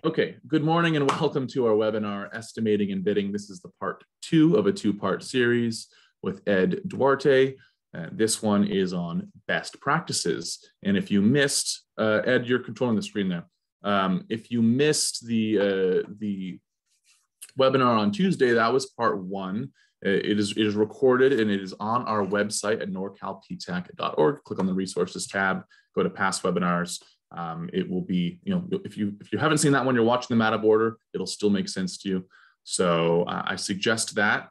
Okay, good morning and welcome to our webinar, Estimating and Bidding. This is the part 2 of a 2-part series with Ed Duarte. This one is on best practices. And if you missed, Ed, you're controlling the screen there. If you missed the webinar on Tuesday, that was part 1. It is recorded and it is on our website at norcalptac.org. Click on the resources tab, go to past webinars. It will be, if you haven't seen that one, you're watching them out of order, it'll still make sense to you. So I suggest that.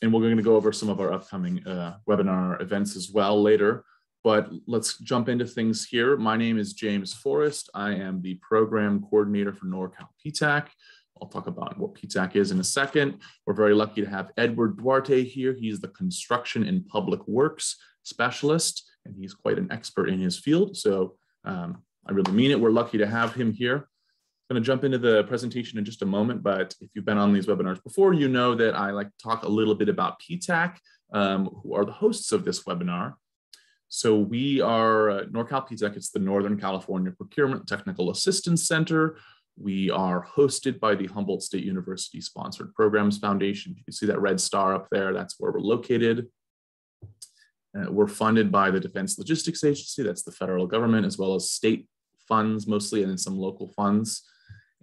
And we're going to go over some of our upcoming webinar events as well later. But let's jump into things here. My name is James Forrest. I am the program coordinator for Norcal PTAC. I'll talk about what PTAC is in a second. We're very lucky to have Edward Duarte here. He's the construction and public works specialist, and he's quite an expert in his field. So I really mean it. We're lucky to have him here. I'm going to jump into the presentation in just a moment, but if you've been on these webinars before, you know that I like to talk a little bit about PTAC, who are the hosts of this webinar. So we are Norcal PTAC. It's the Northern California Procurement Technical Assistance Center. We are hosted by the Humboldt State University Sponsored Programs Foundation. You can see that red star up there. That's where we're located. We're funded by the Defense Logistics Agency, that's the federal government, as well as state funds mostly, and then some local funds.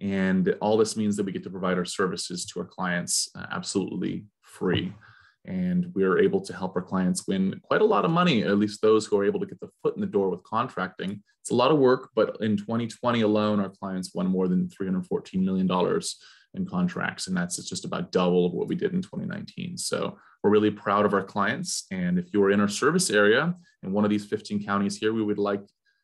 And all this means that we get to provide our services to our clients absolutely free. And we're able to help our clients win quite a lot of money, at least those who are able to get the foot in the door with contracting. It's a lot of work, but in 2020 alone, our clients won more than $314 million in contracts. And that's just about double of what we did in 2019. So we're really proud of our clients. And if you're in our service area in one of these 15 counties here, we would like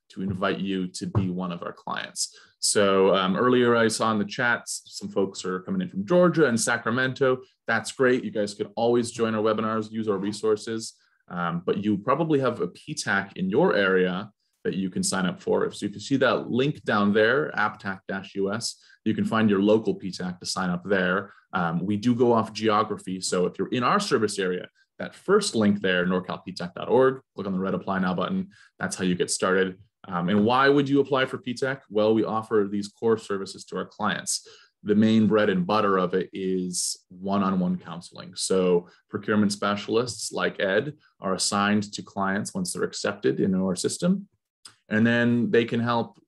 to invite you to be one of our clients. So earlier I saw in the chats, some folks are coming in from Georgia and Sacramento. That's great. You guys could always join our webinars, use our resources, but you probably have a PTAC in your area that you can sign up for. So if you see that link down there, aptac-us, you can find your local PTAC to sign up there. We do go off geography. So if you're in our service area, that first link there, norcalptac.org, click on the red Apply Now button. That's how you get started. And why would you apply for PTAC? Well, we offer these core services to our clients. The main bread and butter of it is one-on-one counseling. So procurement specialists like Ed are assigned to clients once they're accepted in our system. And then they can help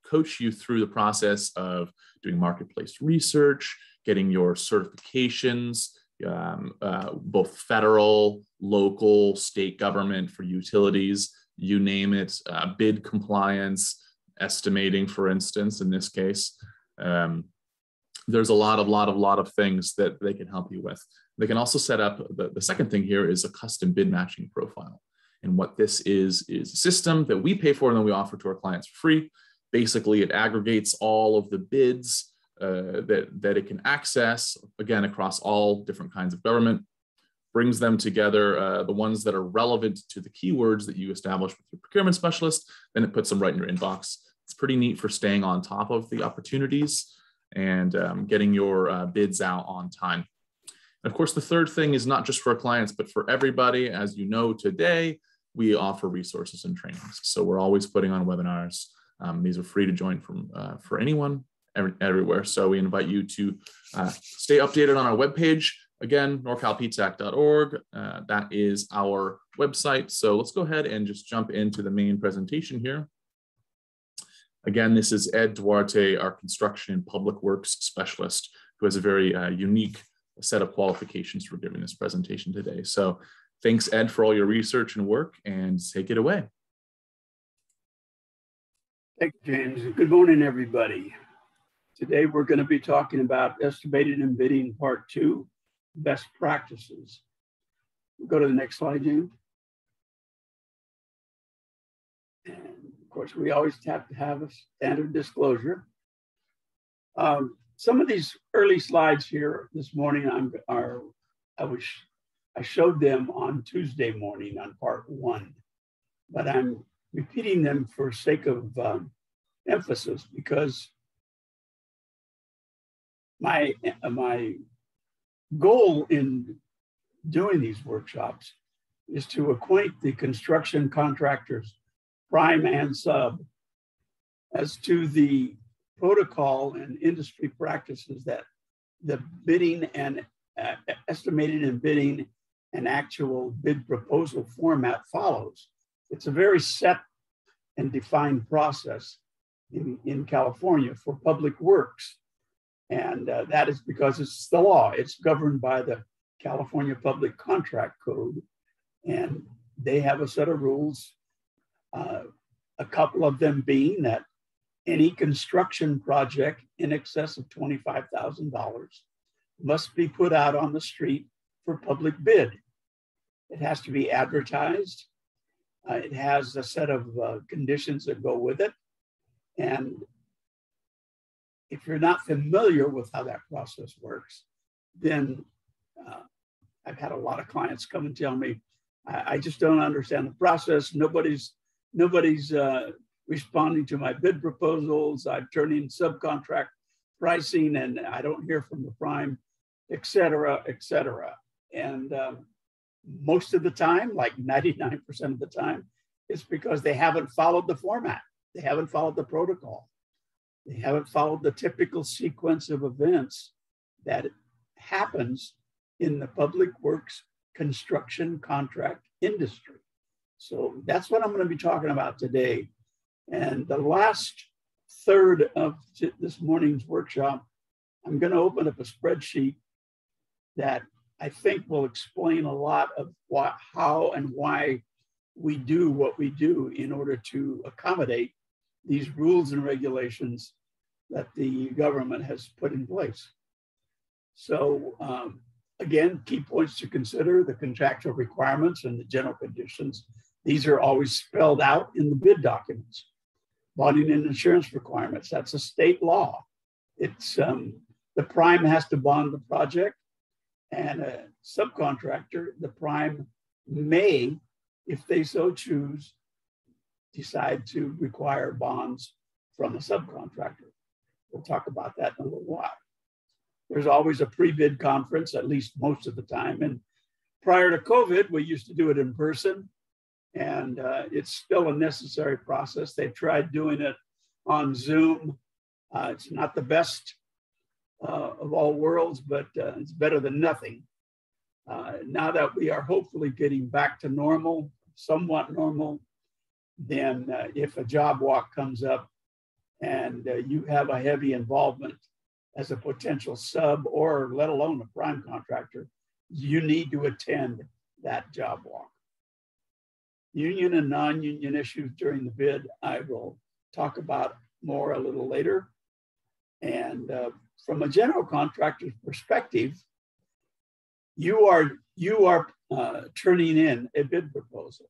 coach you through the process of doing marketplace research, getting your certifications, both federal, local, state government for utilities, you name it, bid compliance, estimating, for instance, in this case. There's a lot of things that they can help you with. They can also set up, the second thing here is a custom bid matching profile. And what this is a system that we pay for and then we offer to our clients for free. Basically, it aggregates all of the bids that it can access, again, across all different kinds of government, brings them together, the ones that are relevant to the keywords that you establish with your procurement specialist, then it puts them right in your inbox. It's pretty neat for staying on top of the opportunities and getting your bids out on time. And of course, the third thing is not just for our clients, but for everybody. As you know today, we offer resources and trainings. So we're always putting on webinars. These are free to join for anyone, everywhere. So we invite you to stay updated on our webpage. Again, norcalptac.org. That is our website. So let's go ahead and just jump into the main presentation here. Again, this is Ed Duarte, our construction and public works specialist, who has a very unique set of qualifications for giving this presentation today. So thanks, Ed, for all your research and work, and take it away. Thank you, James. Good morning, everybody. Today, we're going to be talking about estimating and bidding part 2, best practices. Go to the next slide, James. And of course, we always have to have a standard disclosure. Some of these early slides here this morning I showed them on Tuesday morning on part 1, but I'm repeating them for sake of emphasis because my goal in doing these workshops is to acquaint the construction contractors, prime and sub, as to the protocol and industry practices that the bidding and estimating and bidding and actual bid proposal format follows. It's a very set and defined process in California for public works. And that is because it's the law. It's governed by the California Public Contract Code. And they have a set of rules, a couple of them being that any construction project in excess of $25,000 must be put out on the street for public bid. It has to be advertised. It has a set of conditions that go with it. And if you're not familiar with how that process works, then I've had a lot of clients come and tell me, I just don't understand the process. Nobody's responding to my bid proposals. I'm turning subcontract pricing and I don't hear from the prime, et cetera, et cetera. And most of the time, like 99% of the time, it's because they haven't followed the format. They haven't followed the protocol. They haven't followed the typical sequence of events that happens in the public works construction contract industry. So that's what I'm going to be talking about today. And the last third of this morning's workshop, I'm going to open up a spreadsheet that I think will explain a lot of how and why we do what we do in order to accommodate these rules and regulations that the government has put in place. So again, key points to consider: the contractual requirements and the general conditions. These are always spelled out in the bid documents. Bonding and insurance requirements, that's a state law. It's the prime has to bond the project, and a subcontractor, the prime may, if they so choose, decide to require bonds from a subcontractor. We'll talk about that in a little while. There's always a pre-bid conference, at least most of the time. And prior to COVID, we used to do it in person, and it's still a necessary process. They've tried doing it on Zoom. It's not the best of all worlds, but it's better than nothing. Now that we are hopefully getting back to normal, somewhat normal, then if a job walk comes up and you have a heavy involvement as a potential sub or let alone a prime contractor, you need to attend that job walk. Union and non-union issues during the bid, I will talk about more a little later. And from a general contractor's perspective, you are turning in a bid proposal.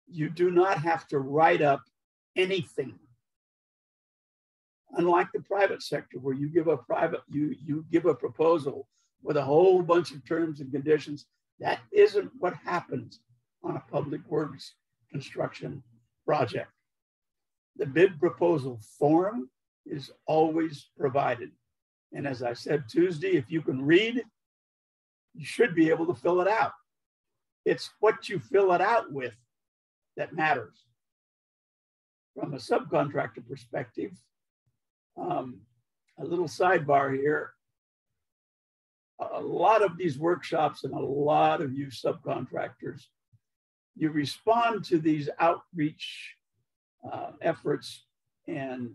You do not have to write up anything. Unlike the private sector, where you give a proposal with a whole bunch of terms and conditions, that isn't what happens on a public works construction project. The bid proposal form is always provided. And as I said Tuesday, if you can read, you should be able to fill it out. It's what you fill it out with that matters. From a subcontractor perspective, a little sidebar here. A lot of these workshops and a lot of you subcontractors, you respond to these outreach efforts, and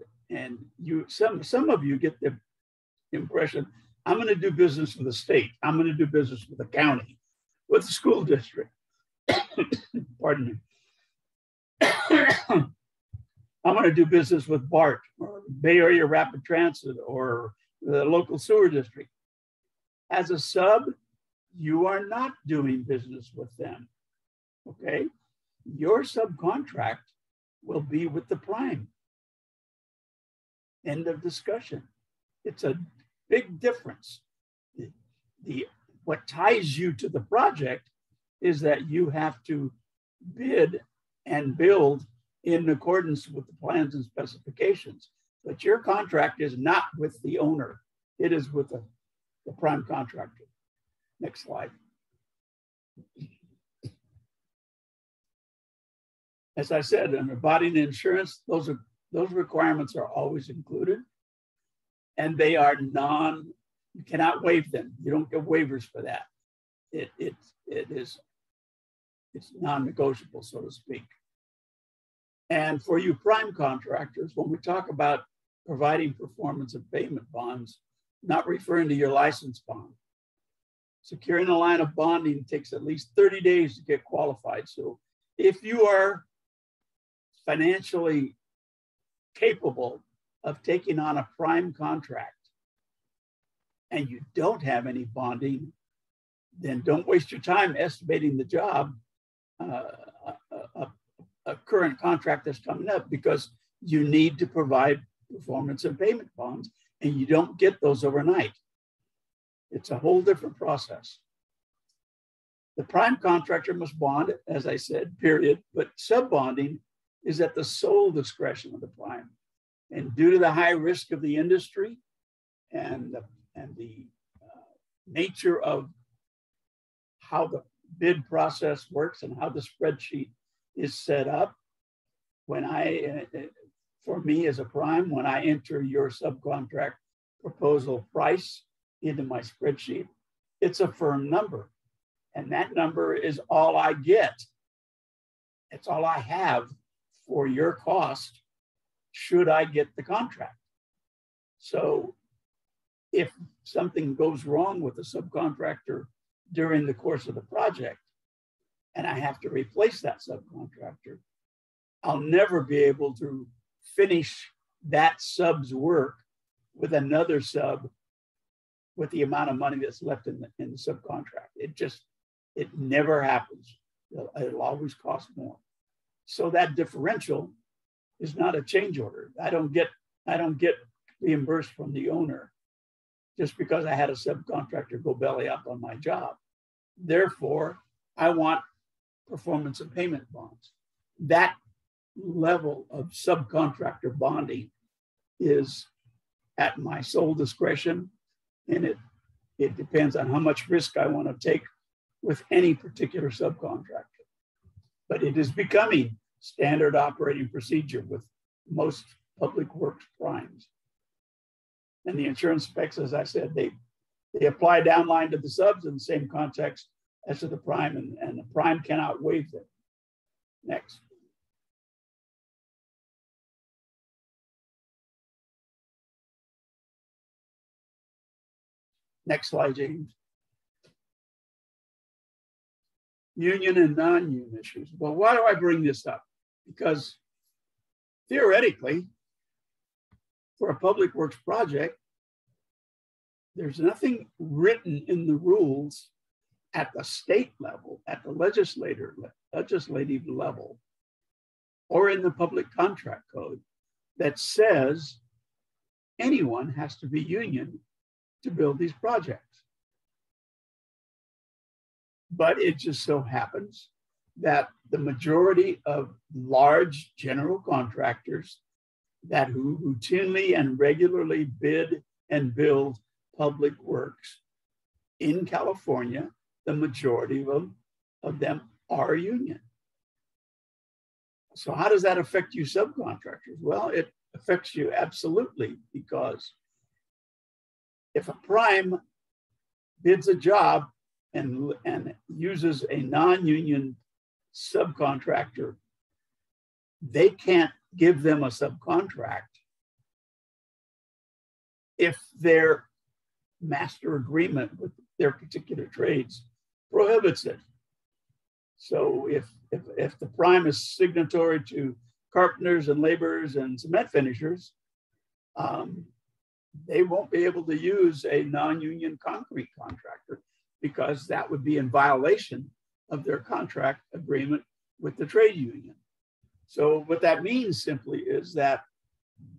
some of you get the impression, I'm going to do business with the state, I'm going to do business with the county, with the school district. Pardon me. I'm going to do business with BART or Bay Area Rapid Transit or the local sewer district. As a sub, you are not doing business with them, okay? Your subcontract will be with the prime. End of discussion. It's a big difference. What ties you to the project is that you have to bid and build in accordance with the plans and specifications. But your contract is not with the owner. It is with the prime contractor. Next slide. As I said, under bonding and insurance, those requirements are always included. and they are you cannot waive them. You don't get waivers for that. It's non-negotiable, so to speak. And for you prime contractors, when we talk about providing performance and payment bonds, not referring to your license bond. Securing a line of bonding takes at least 30 days to get qualified. So if you are financially capable of taking on a prime contract and you don't have any bonding, then don't waste your time estimating the job, a current contract that's coming up, because you need to provide performance and payment bonds, and you don't get those overnight. It's a whole different process. The prime contractor must bond, as I said, period, but sub-bonding is at the sole discretion of the prime. And due to the high risk of the industry and the nature of how the bid process works and how the spreadsheet is set up, for me as a prime, when I enter your subcontract proposal price into my spreadsheet, it's a firm number. And that number is all I get. It's all I have for your cost should I get the contract. So if something goes wrong with the subcontractor during the course of the project, and I have to replace that subcontractor, I'll never be able to finish that sub's work with another sub with the amount of money that's left in the subcontract. It never happens. It'll always cost more. So that differential is not a change order. I don't get reimbursed from the owner just because I had a subcontractor go belly up on my job. Therefore, I want performance and payment bonds. That level of subcontractor bonding is at my sole discretion, and it depends on how much risk I want to take with any particular subcontractor. But it is becoming standard operating procedure with most public works primes. And the insurance specs, as I said, they apply downline to the subs in the same context as to the prime, and the prime cannot waive them. Next. Next slide, James. Union and non-union issues. Well, why do I bring this up? Because theoretically, for a public works project, there's nothing written in the rules at the state level, at the legislative level, or in the public contract code that says anyone has to be union to build these projects. But it just so happens that the majority of large general contractors that who routinely and regularly bid and build public works in California, the majority of them are union. So how does that affect you subcontractors? Well, it affects you absolutely, because if a prime bids a job and uses a non-union subcontractor, they can't give them a subcontract if their master agreement with their particular trades prohibits it. So if the prime is signatory to carpenters and laborers and cement finishers, they won't be able to use a non-union concrete contractor, because that would be in violation of their contract agreement with the trade union. So what that means simply is that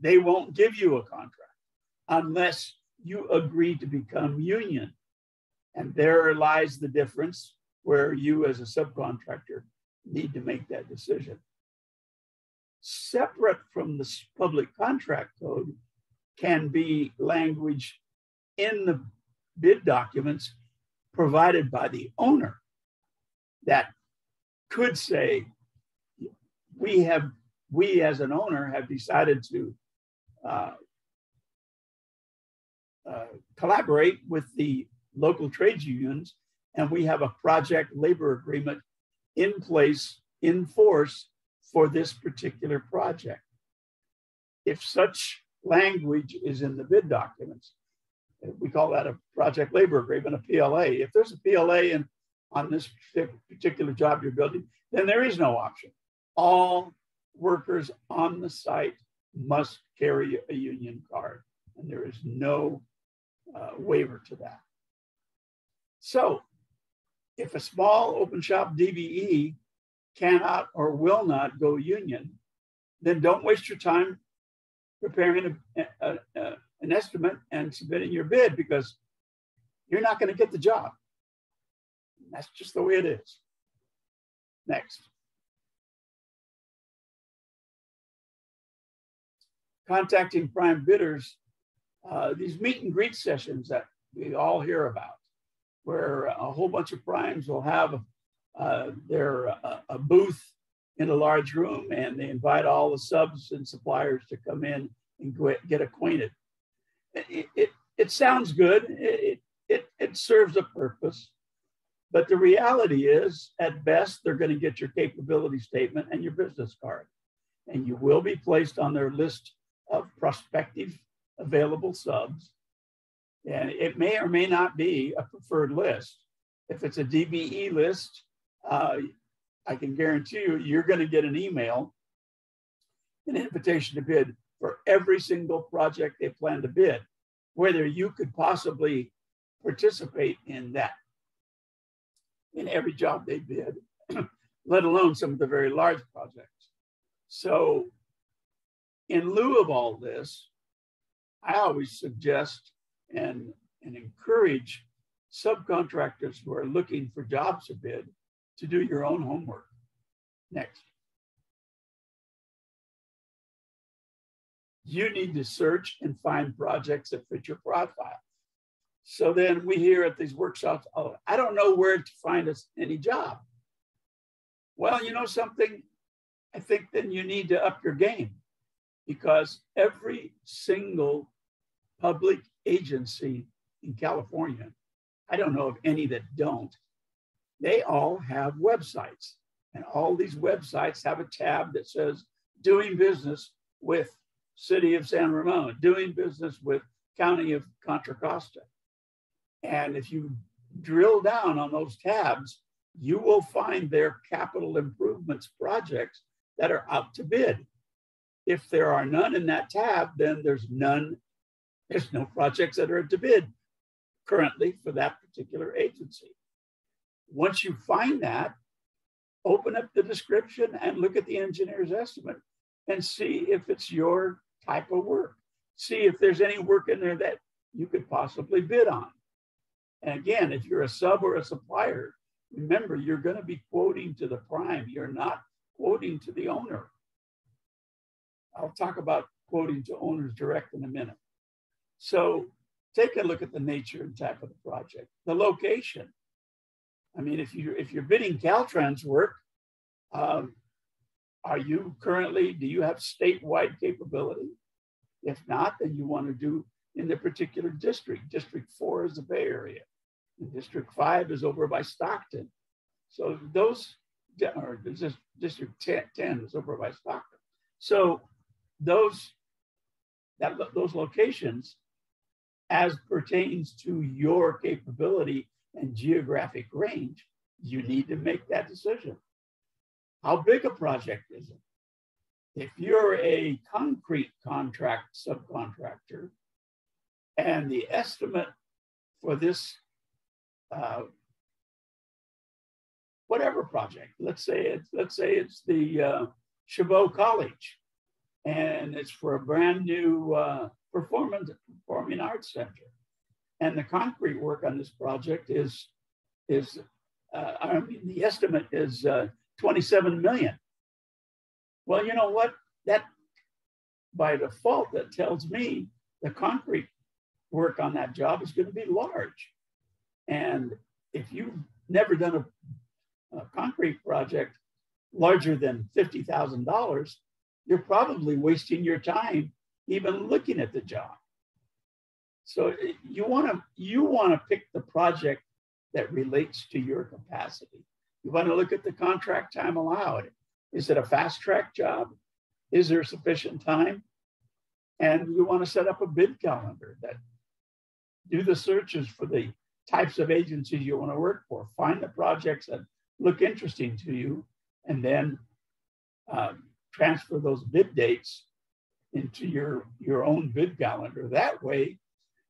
they won't give you a contract unless you agree to become union. And there lies the difference, where you as a subcontractor need to make that decision. Separate from the public contract code can be language in the bid documents provided by the owner that could say, we as an owner have decided to collaborate with the local trades unions, and we have a project labor agreement in place, in force for this particular project. If such language is in the bid documents, we call that a project labor agreement, a PLA. If there's a PLA on this particular job you're building, then there is no option. All workers on the site must carry a union card, and there is no waiver to that. So if a small open shop DBE cannot or will not go union, then don't waste your time preparing an estimate and submitting your bid, because you're not going to get the job. That's just the way it is. Next. Contacting prime bidders, these meet and greet sessions that we all hear about, where a whole bunch of primes will have a booth in a large room, and they invite all the subs and suppliers to come in and get acquainted. It sounds good. It serves a purpose, but the reality is, at best, they're going to get your capability statement and your business card, and you will be placed on their list of prospective available subs. And it may or may not be a preferred list. If it's a DBE list, I can guarantee you, you're going to get an email, an invitation to bid for every single project they plan to bid, whether you could possibly participate in that, in every job they bid, let alone some of the very large projects. So in lieu of all this, I always suggest and encourage subcontractors who are looking for jobs to bid to do your own homework. Next. You need to search and find projects that fit your profile. So then we hear at these workshops, oh, I don't know where to find us any job. Well, you know something? I think then you need to up your game, because every single public agency in California, I don't know of any that don't, they all have websites. And all these websites have a tab that says, doing business with City of San Ramon, doing business with County of Contra Costa. And if you drill down on those tabs, you will find their capital improvements projects that are out to bid. If there are none in that tab, then there's no projects that are to bid currently for that particular agency. Once you find that, open up the description and look at the engineer's estimate and see if it's your type of work. See if there's any work in there that you could possibly bid on. And again, if you're a sub or a supplier, remember, you're going to be quoting to the prime. You're not quoting to the owner. I'll talk about quoting to owners direct in a minute. So take a look at the nature and type of the project, the location. I mean, if you're bidding Caltrans work, are you currently, do you have statewide capability? If not, then you want to do in the particular district. District 4 is the Bay Area. And District 5 is over by Stockton. So those, or District 10 is over by Stockton. So those locations, as pertains to your capability and geographic range, you need to make that decision. How big a project is it? If you're a concrete contract subcontractor and the estimate for this whatever project, let's say it's the Chabot College, and it's for a brand new performing arts center, and the concrete work on this project is the estimate is 27 million. Well, you know what? That by default, that tells me the concrete work on that job is going to be large. And if you've never done a concrete project larger than $50,000, you're probably wasting your time even looking at the job. So you want to pick the project that relates to your capacity. You want to look at the contract time allowed. Is it a fast track job? Is there sufficient time? And you want to set up a bid calendar that do the searches for the types of agencies you want to work for. Find the projects that look interesting to you, and then transfer those bid dates into your own bid calendar. That way,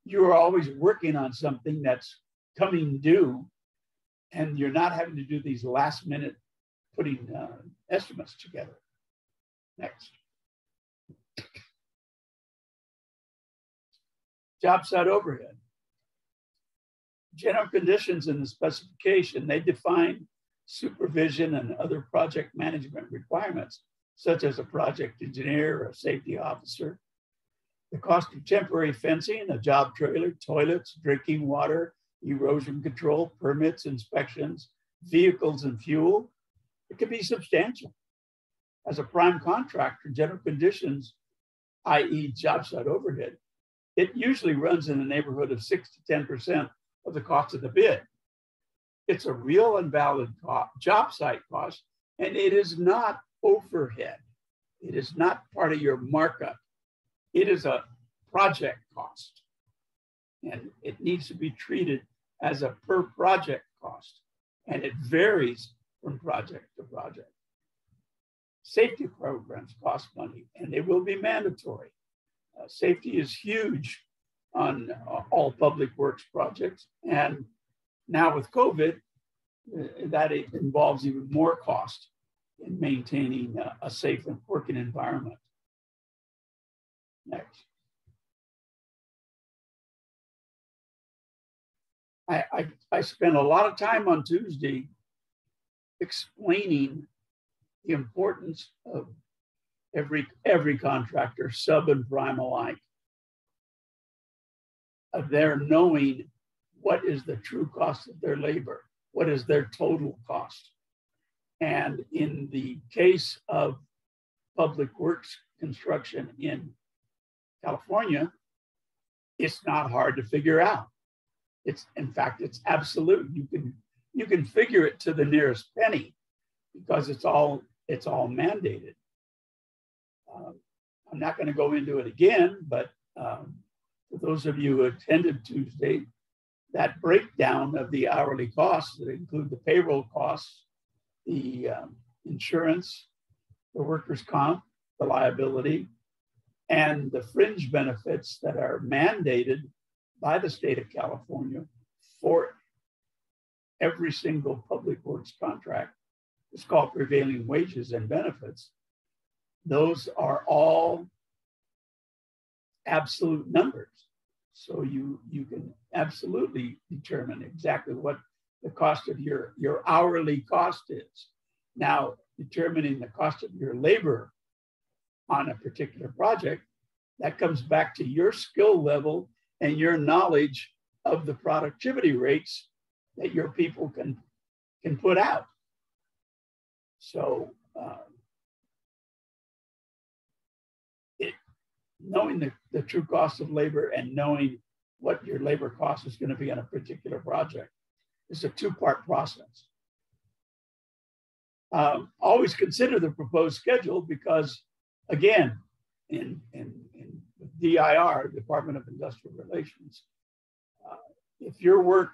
you're always working on something that's coming due, and you're not having to do these last minute putting estimates together. Next. Job site overhead. General conditions in the specification, they define supervision and other project management requirements, such as a project engineer or a safety officer. The cost of temporary fencing, a job trailer, toilets, drinking water, erosion control, permits, inspections, vehicles and fuel, it can be substantial. As a prime contractor, general conditions, i.e. job site overhead, it usually runs in the neighborhood of 6 to 10% of the cost of the bid. It's a real and valid job site cost, and it is not overhead. It is not part of your markup. It is a project cost, and it needs to be treated as a per project cost, and it varies from project to project. Safety programs cost money, and they will be mandatory. Safety is huge on all public works projects, and now with COVID, that involves even more cost in maintaining a safe and working environment. Next. I spent a lot of time on Tuesday explaining the importance of every contractor, sub and prime alike, of their knowing what is the true cost of their labor, what is their total cost. And in the case of public works construction in California, it's not hard to figure out. In fact, it's absolute. You can figure it to the nearest penny because it's all mandated. I'm not going to go into it again, but for those of you who attended Tuesday, that breakdown of the hourly costs that include the payroll costs, the insurance, the workers' comp, the liability, and the fringe benefits that are mandated by the state of California for every single public works contract. It's called prevailing wages and benefits. Those are all absolute numbers. So you can absolutely determine exactly what the cost of your hourly cost is. Now, determining the cost of your labor on a particular project, that comes back to your skill level and your knowledge of the productivity rates that your people can put out. So knowing the true cost of labor and knowing what your labor cost is going to be on a particular project is a two-part process. Always consider the proposed schedule because, again, in DIR, Department of Industrial Relations, if your work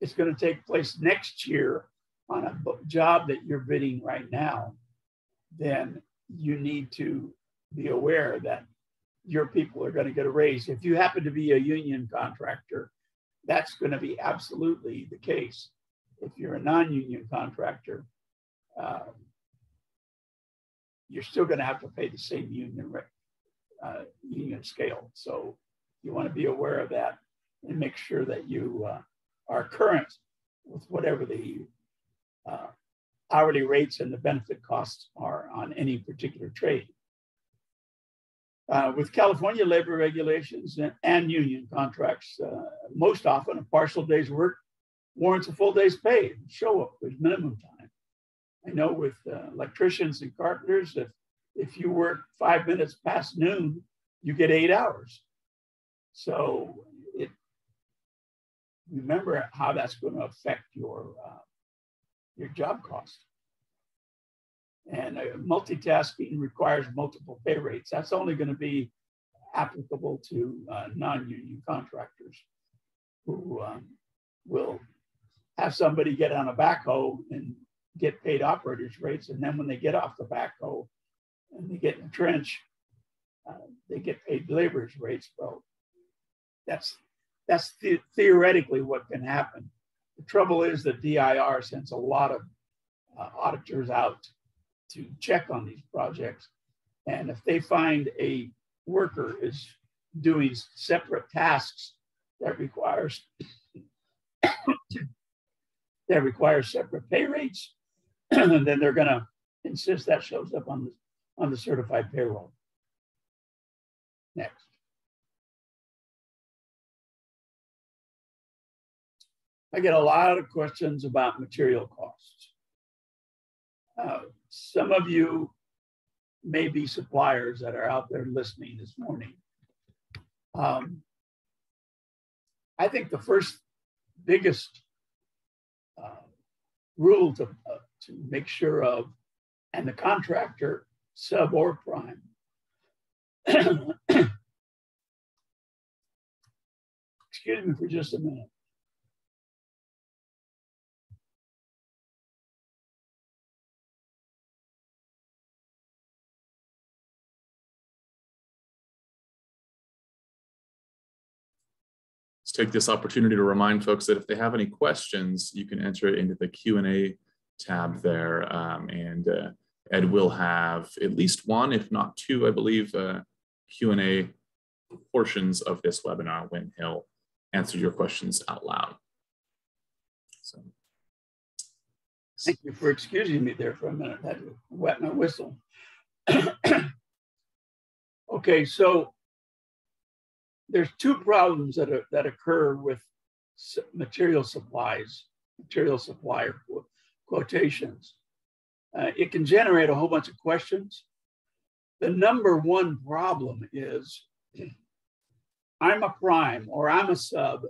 is going to take place next year on a job that you're bidding right now, then you need to be aware that your people are going to get a raise. If you happen to be a union contractor, that's going to be absolutely the case. If you're a non-union contractor, you're still going to have to pay the same union scale. So you want to be aware of that and make sure that you are current with whatever the hourly rates and the benefit costs are on any particular trade. With California labor regulations and union contracts, most often a partial day's work warrants a full day's pay. Show up, there's minimum time. I know with electricians and carpenters, if you work 5 minutes past noon, you get 8 hours. So remember how that's going to affect your job cost. And multitasking requires multiple pay rates. That's only going to be applicable to non-union contractors who will have somebody get on a backhoe and get paid operators rates. And then when they get off the backhoe and they get in the trench, they get paid laborers rates. Well, that's theoretically what can happen. The trouble is that DIR sends a lot of auditors out to check on these projects. And if they find a worker is doing separate tasks that requires separate pay rates, and then they're going to insist that shows up on the certified payroll. Next. I get a lot of questions about material costs. Some of you may be suppliers that are out there listening this morning. I think the first biggest rule to make sure of, and the contractor, sub or prime, excuse me for just a minute. Take this opportunity to remind folks that if they have any questions, you can enter it into the Q&A tab there. And Ed will have at least one, if not two, I believe, Q&A portions of this webinar when he'll answer your questions out loud. So, thank you for excusing me there for a minute. I had to wet my whistle. Okay, so there's two problems that occur with material supplier quotations. It can generate a whole bunch of questions. The number one problem is I'm a prime or I'm a sub,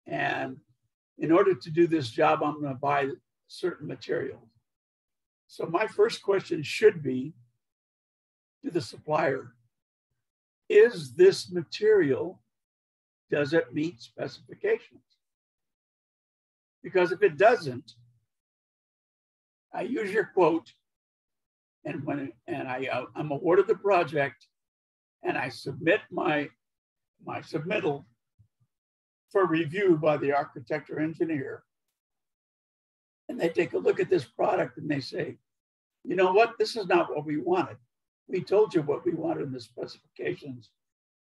and in order to do this job, I'm going to buy certain materials. So my first question should be to the supplier, is this material, does it meet specifications? Because if it doesn't, I use your quote, and I'm awarded the project, and I submit my submittal for review by the architect or engineer, and they take a look at this product and they say, you know what, this is not what we wanted. We told you what we wanted in the specifications.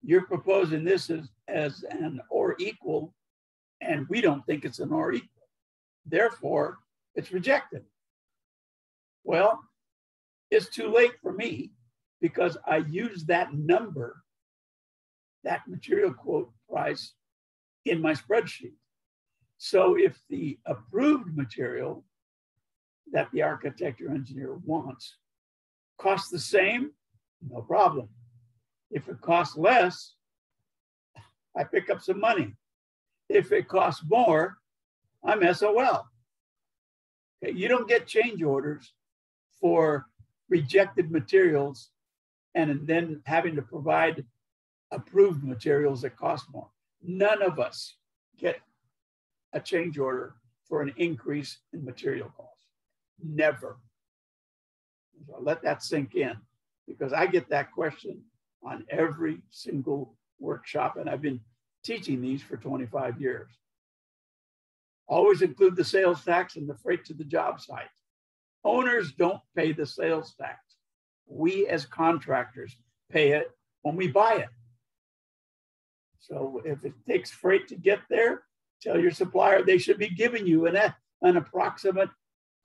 You're proposing this as an or equal, and we don't think it's an or equal. Therefore, it's rejected. Well, it's too late for me because I used that number, that material quote price, in my spreadsheet. So if the approved material that the architect or engineer wants costs the same, no problem. If it costs less, I pick up some money. If it costs more, I'm SOL. Okay, you don't get change orders for rejected materials and then having to provide approved materials that cost more. None of us get a change order for an increase in material costs. Never. So let that sink in, because I get that question on every single workshop, and I've been teaching these for 25 years. Always include the sales tax and the freight to the job site. Owners don't pay the sales tax. We as contractors pay it when we buy it. So if it takes freight to get there, tell your supplier they should be giving you an approximate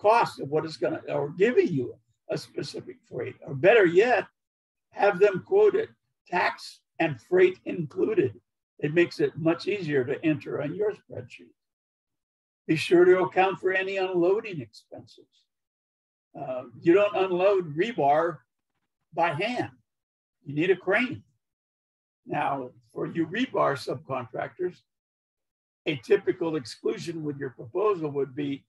cost of what it's going to, or giving you a specific freight, or better yet, have them quote it, tax and freight included. It makes it much easier to enter on your spreadsheet. Be sure to account for any unloading expenses. You don't unload rebar by hand. You need a crane. Now, for you rebar subcontractors, a typical exclusion with your proposal would be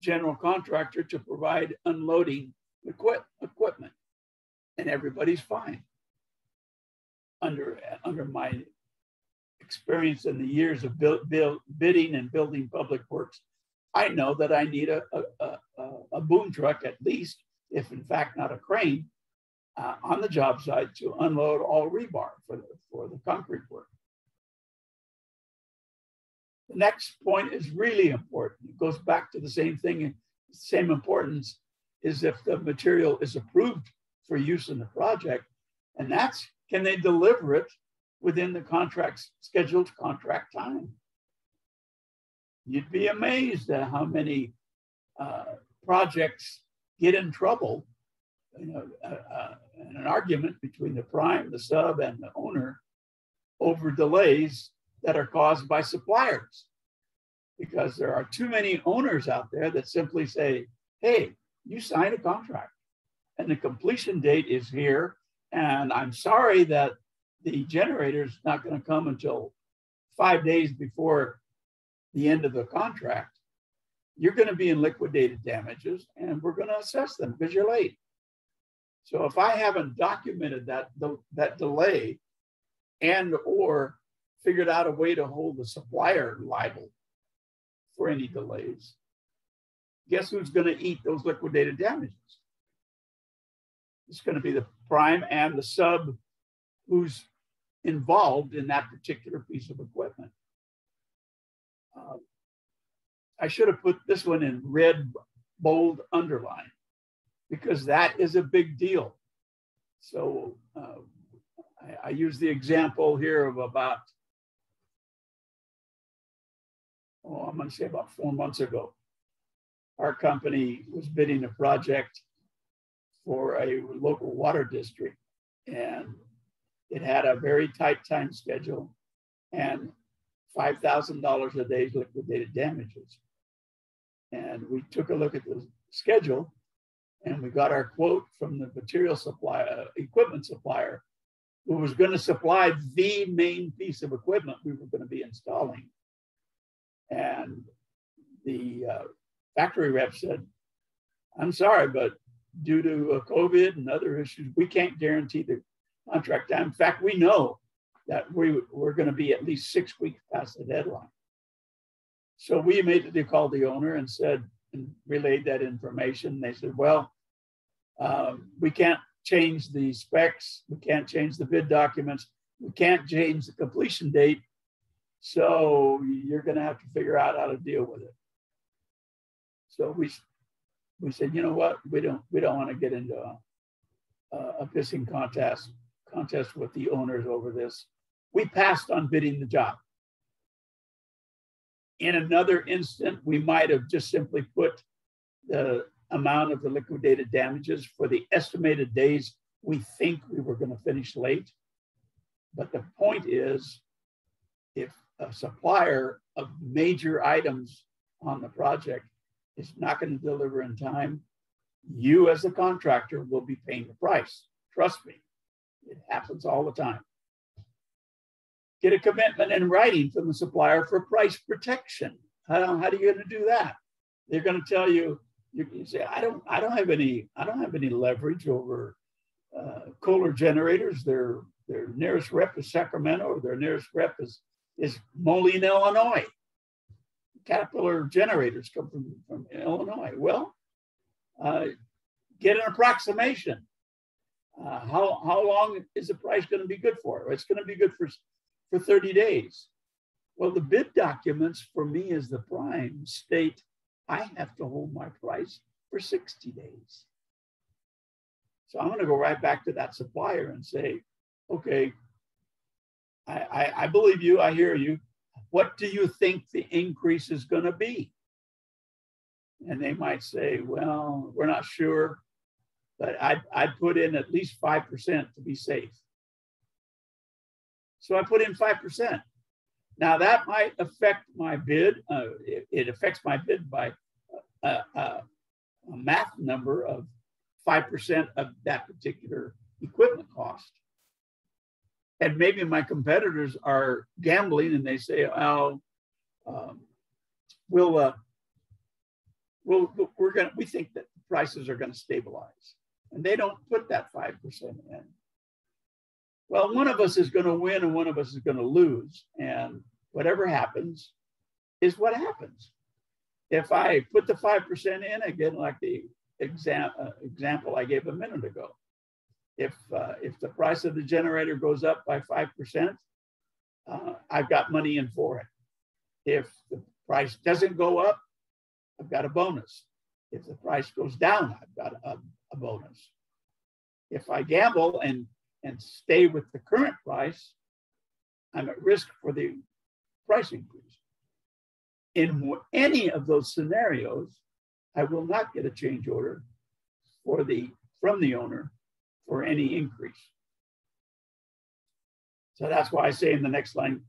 general contractor to provide unloading equipment, and everybody's fine. Under my experience in the years of bidding and building public works, I know that I need a boom truck at least, if in fact not a crane, on the job site to unload all rebar for the concrete work. The next point is really important. It goes back to the same thing, same importance, is if the material is approved for use in the project, and that's, can they deliver it within the contract's scheduled contract time? You'd be amazed at how many projects get in trouble, in an argument between the prime, the sub, and the owner over delays that are caused by suppliers, because there are too many owners out there that simply say, hey, you signed a contract and the completion date is here, and I'm sorry that the generator is not going to come until 5 days before the end of the contract. You're going to be in liquidated damages, and we're going to assess them because you're late. So if I haven't documented that delay and or figured out a way to hold the supplier liable for any delays, guess who's going to eat those liquidated damages? It's going to be the prime and the sub who's involved in that particular piece of equipment. I should have put this one in red, bold, underline, because that is a big deal. So I use the example here of about, I'm going to say about 4 months ago. Our company was bidding a project for a local water district, and it had a very tight time schedule and $5,000 a day liquidated damages. And we took a look at the schedule, and we got our quote from the material supplier, equipment supplier, who was going to supply the main piece of equipment we were going to be installing. And the factory rep said, I'm sorry, but due to COVID and other issues, we can't guarantee the contract time. In fact, we know that we're going to be at least 6 weeks past the deadline. So we immediately called the owner and said, and relayed that information. They said, well, we can't change the specs. We can't change the bid documents. We can't change the completion date. So you're going to have to figure out how to deal with it. So we said, you know what? We don't want to get into a pissing contest with the owners over this. We passed on bidding the job. In another instant, we might have just simply put the amount of the liquidated damages for the estimated days we think we were going to finish late. But the point is, if a supplier of major items on the project is not going to deliver in time, you as a contractor will be paying the price. Trust me, it happens all the time. Get a commitment in writing from the supplier for price protection. How are you going to do that? They're going to tell you, you say, I don't have any leverage over Kohler generators. Their nearest rep is Sacramento, or their nearest rep is Moline, Illinois. Caterpillar generators come from Illinois. Well, get an approximation. How long is the price going to be good for? It's going to be good for 30 days. Well, the bid documents for me as the prime state I have to hold my price for 60 days. So I'm going to go right back to that supplier and say, okay, I believe you, I hear you. What do you think the increase is going to be? And they might say, well, we're not sure, but I'd put in at least 5% to be safe. So I put in 5%. Now that might affect my bid. It affects my bid by a math number of 5% of that particular equipment cost. And maybe my competitors are gambling and they say, oh, we think that the prices are going to stabilize. And they don't put that 5% in. Well, one of us is going to win and one of us is going to lose. And whatever happens is what happens. If I put the 5% in, again, like the example I gave a minute ago, if the price of the generator goes up by 5%, I've got money in for it. If the price doesn't go up, I've got a bonus. If the price goes down, I've got a bonus. If I gamble and stay with the current price, I'm at risk for the price increase. In any of those scenarios, I will not get a change order from the owner for any increase. So that's why I say in the next line,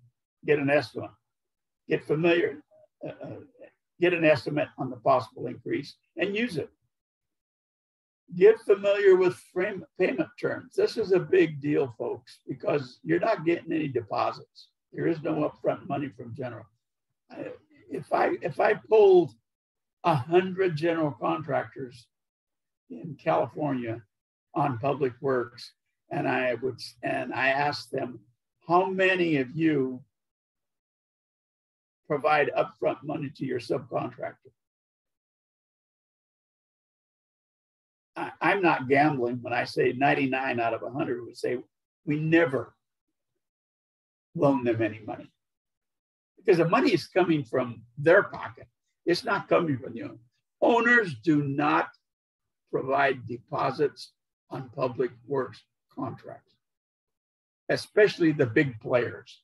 get an estimate, get familiar, get an estimate on the possible increase and use it. Get familiar with payment terms. This is a big deal, folks, because you're not getting any deposits. There is no upfront money from general. If I pulled 100 general contractors in California on public works, and I asked them, how many of you provide upfront money to your subcontractor? I'm not gambling when I say 99 out of 100 would say we never loan them any money, because the money is coming from their pocket. It's not coming from the owner. Owners do not provide deposits on public works contracts, especially the big players,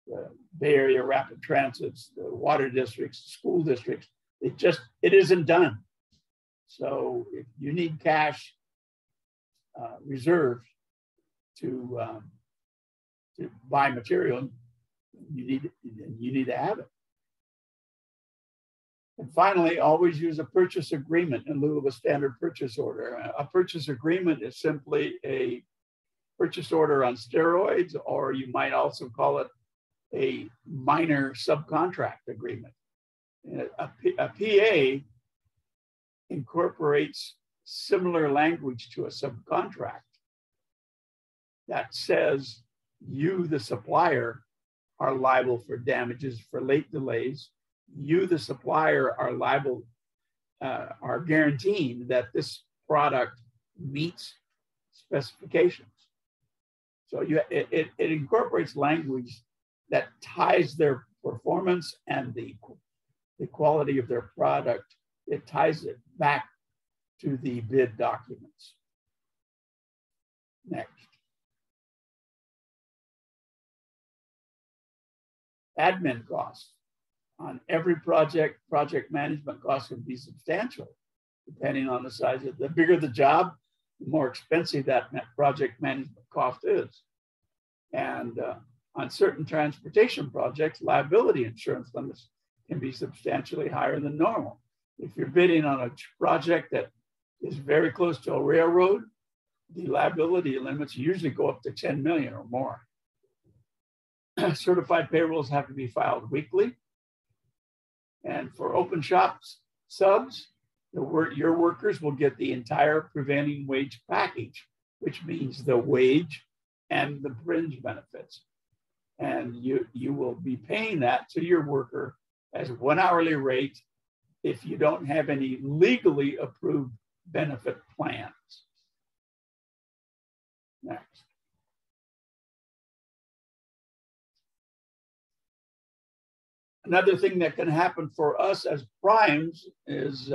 the Bay Area Rapid Transits, the water districts, school districts. It isn't done. So if you need cash reserved to buy material, you need to have it. And finally, always use a purchase agreement in lieu of a standard purchase order. A purchase agreement is simply a purchase order on steroids, or you might also call it a minor subcontract agreement. A PA incorporates similar language to a subcontract that says you, the supplier, are liable for damages for late delays. You, the supplier, are liable, are guaranteeing that this product meets specifications. So it incorporates language that ties their performance and the quality of their product. It ties it back to the bid documents. Next. Admin costs. On every project management costs can be substantial, depending on the size. The bigger the job, the more expensive that project management cost is. And on certain transportation projects, liability insurance limits can be substantially higher than normal. If you're bidding on a project that is very close to a railroad, the liability limits usually go up to 10 million or more. Certified payrolls have to be filed weekly. And for open shops subs, your workers will get the entire prevailing wage package, which means the wage and the fringe benefits. And you will be paying that to your worker as 1 hourly rate if you don't have any legally approved benefit plans. Next. Another thing that can happen for us as primes is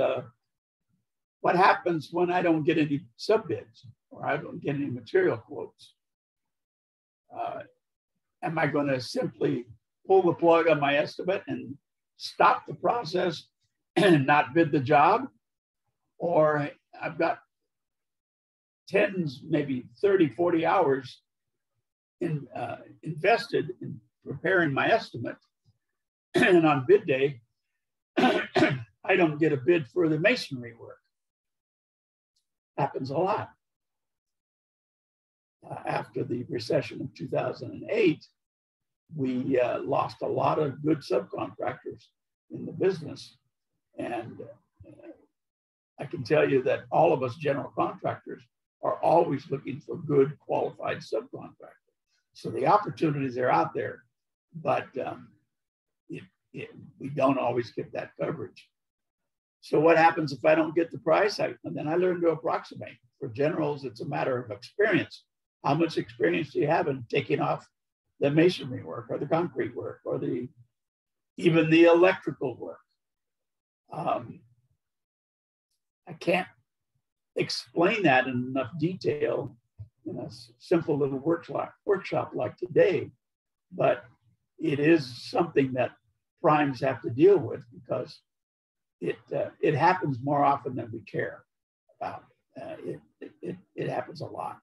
what happens when I don't get any sub-bids or I don't get any material quotes. Am I going to simply pull the plug on my estimate and stop the process and not bid the job? Or I've got tens, maybe 30, 40 hours invested in preparing my estimate. And on bid day, I don't get a bid for the masonry work. Happens a lot. after the recession of 2008, we lost a lot of good subcontractors in the business. And I can tell you that all of us general contractors are always looking for good qualified subcontractors. So the opportunities are out there, but we don't always get that coverage. So what happens if I don't get the price? Then I learn to approximate. For generals, it's a matter of experience. How much experience do you have in taking off the masonry work or the concrete work or even the electrical work? I can't explain that in enough detail in a simple little workshop like today, but it is something that primes have to deal with because it happens more often than we care about. It happens a lot.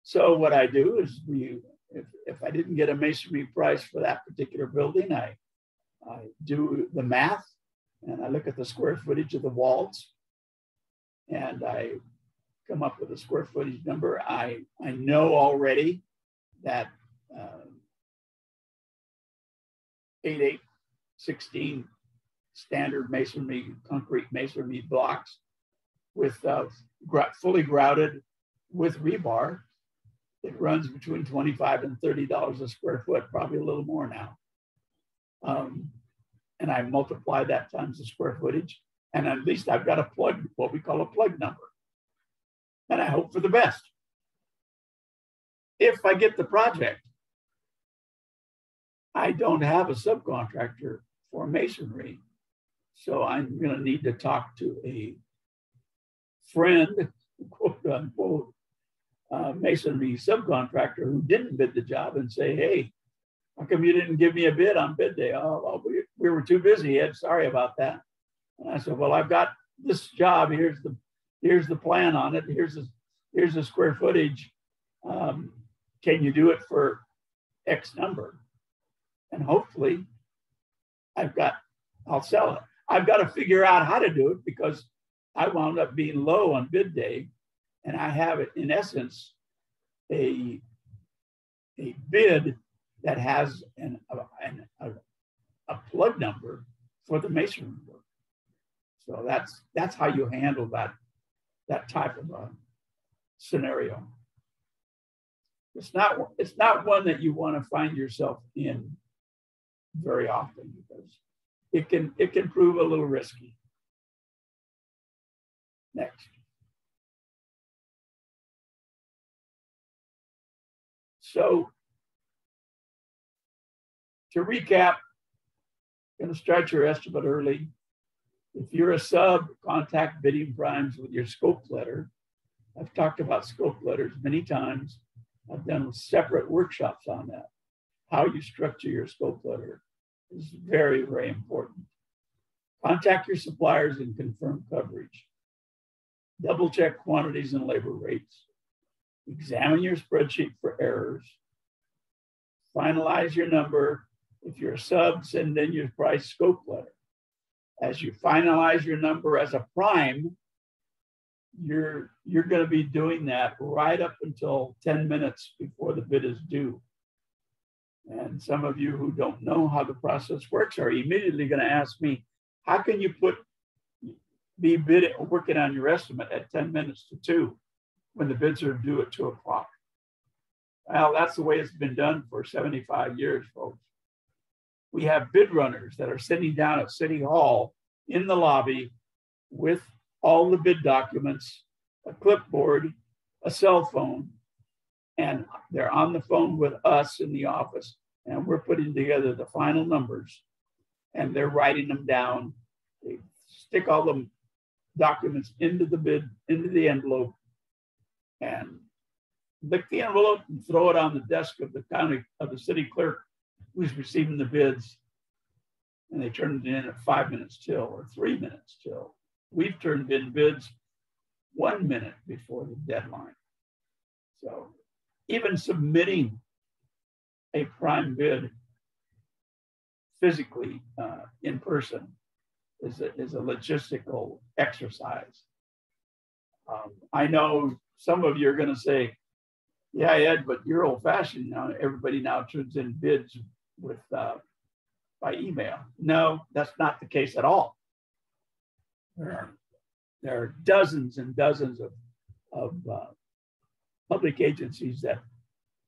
So what I do is if I didn't get a masonry price for that particular building, I do the math and I look at the square footage of the walls and I come up with a square footage number. I know already that 8/8-16 standard masonry, concrete masonry blocks with fully grouted with rebar, it runs between $25 and $30 a square foot, probably a little more now. And I multiply that times the square footage, and at least I've got a plug, what we call a plug number. And I hope for the best. If I get the project, I don't have a subcontractor for masonry. So I'm going to need to talk to a friend, quote unquote, masonry subcontractor who didn't bid the job and say, hey, how come you didn't give me a bid on bid day? Oh, we were too busy, Ed. Sorry about that. And I said, well, I've got this job. Here's the plan on it. Here's the square footage. Can you do it for X number? And hopefully I'll sell it. I've got to figure out how to do it because I wound up being low on bid day, and I have it in essence a bid that has a plug number for the masonry work. So that's how you handle that type of a scenario. It's not one that you want to find yourself in very often because it can prove a little risky. Next. So to recap, going to start your estimate early. If you're a sub, contact bidding primes with your scope letter. I've talked about scope letters many times. I've done separate workshops on that. How you structure your scope letter is very, very important. Contact your suppliers and confirm coverage. Double check quantities and labor rates. Examine your spreadsheet for errors. Finalize your number. If you're a sub, send in your price scope letter. As you finalize your number as a prime, you're going to be doing that right up until 10 minutes before the bid is due. And some of you who don't know how the process works are immediately going to ask me, how can you be bidding or working on your estimate at 10 minutes to 2 when the bids are due at 2 o'clock? Well, that's the way it's been done for 75 years, folks. We have bid runners that are sitting down at City Hall in the lobby with all the bid documents, a clipboard, a cell phone, and they're on the phone with us in the office, and we're putting together the final numbers, and they're writing them down. They stick all the documents into the bid, into the envelope, and lick the envelope and throw it on the desk of the city clerk who's receiving the bids, and they turn it in at 5 minutes till or 3 minutes till. We've turned in bids 1 minute before the deadline. So even submitting a prime bid physically in person is a logistical exercise. I know some of you are going to say, Yeah, Ed, but you're old fashioned. You know, everybody now turns in bids with by email. No, that's not the case at all. There are dozens and dozens of public agencies that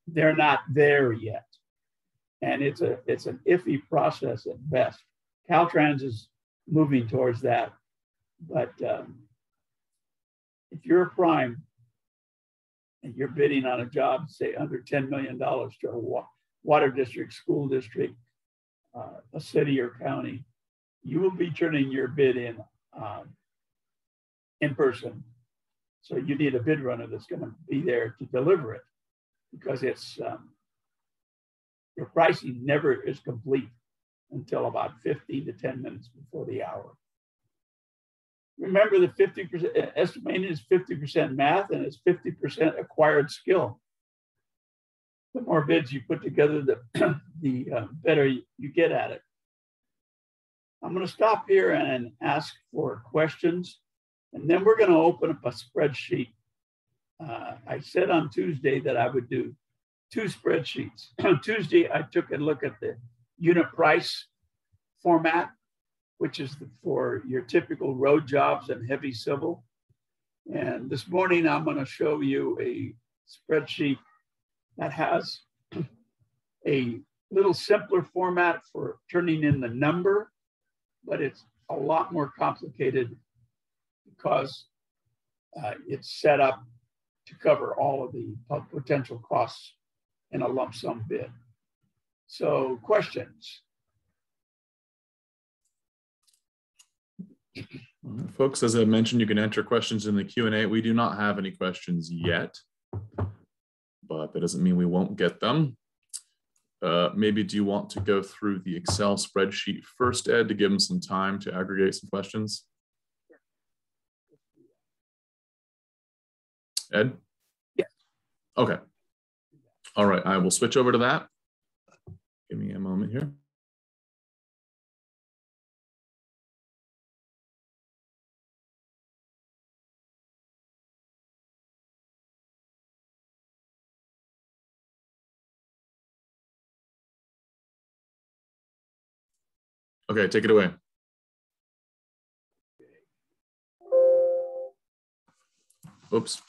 they're not there yet. And it's an iffy process at best. Caltrans is moving towards that. But if you're a prime and you're bidding on a job, say under $10 million to a water district, school district, a city or county, you will be turning your bid in person. So you need a bid runner that's going to be there to deliver it, because it's your pricing never is complete until about 15 to 10 minutes before the hour. Remember that 50% estimating is 50% math and it's 50% acquired skill. The more bids you put together, the better you get at it. I'm going to stop here and ask for questions, and then we're going to open up a spreadsheet. I said on Tuesday that I would do 2 spreadsheets. On Tuesday, I took a look at the unit price format, which is for your typical road jobs and heavy civil. And this morning, I'm going to show you a spreadsheet that has a little simpler format for turning in the number, but it's a lot more complicated because it's set up to cover all of the potential costs in a lump sum bid. So, questions? Folks, as I mentioned, you can enter questions in the Q&A. We do not have any questions yet, but that doesn't mean we won't get them. Maybe do you want to go through the Excel spreadsheet first, Ed, to give them some time to aggregate some questions? Ed? Yes. Okay. All right, I will switch over to that. Give me a moment here. Okay, take it away. Oops.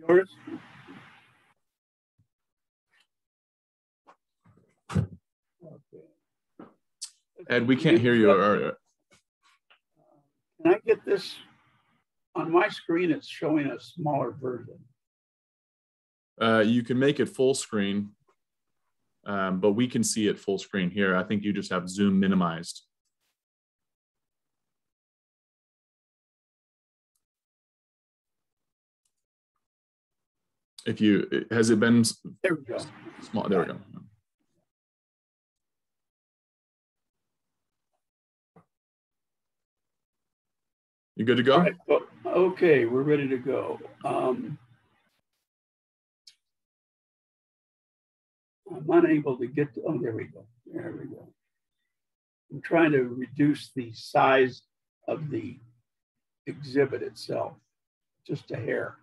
Yours? Ed, we can't hear you. Can I get this? On my screen, it's showing a smaller version. You can make it full screen, but we can see it full screen here. I think you just have Zoom minimized. If you, has it been? There we go. Small, there we go. You good to go? All right, well, okay, we're ready to go. I'm unable to get to, oh, there we go. There we go. I'm trying to reduce the size of the exhibit itself, just a hair.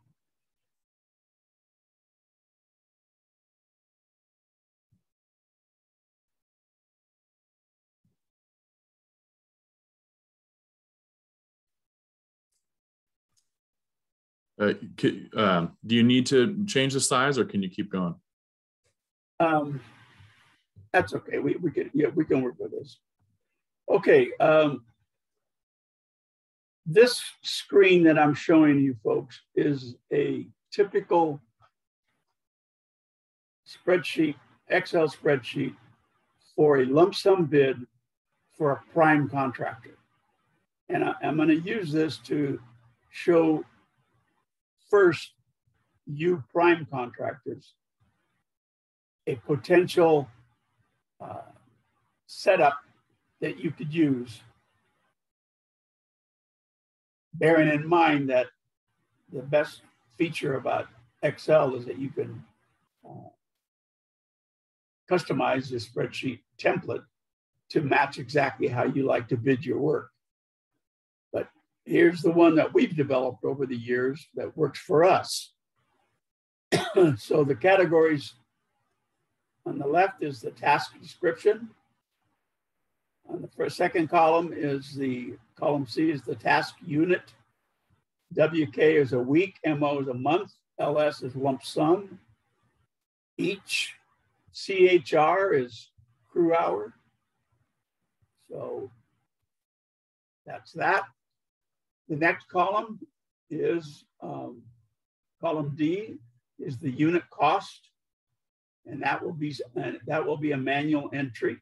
Do you need to change the size, or can you keep going? That's okay. We can work with this. Okay. This screen that I'm showing you folks is a typical spreadsheet, Excel spreadsheet for a lump sum bid for a prime contractor. And I'm going to use this to show first you prime contractors a potential setup that you could use, bearing in mind that the best feature about Excel is that you can customize the spreadsheet template to match exactly how you like to bid your work. But Here's the one that we've developed over the years that works for us. So the categories on the left is the task description. On the second column is column C is the task unit. WK is a week, MO is a month, LS is lump sum. Each CHR is crew hour. So that's that. The next column is column D is the unit cost, and that will be a manual entry.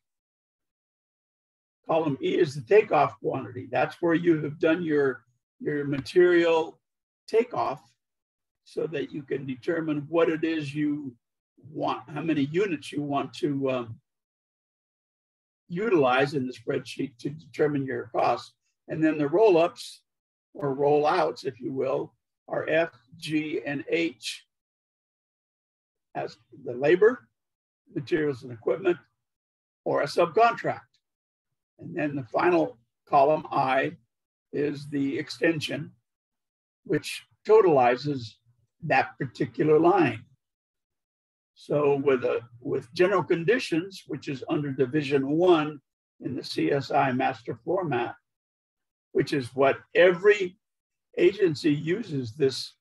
Column E is the takeoff quantity. That's where you have done your material takeoff so that you can determine what it is you want, how many units you want to utilize in the spreadsheet to determine your costs. And then the roll-ups or roll-outs, if you will, are F, G, and H as the labor, materials and equipment, or a subcontract. And then the final column, I, is the extension, which totalizes that particular line. So with general conditions, which is under Division 1 in the CSI master format, which is what every agency uses this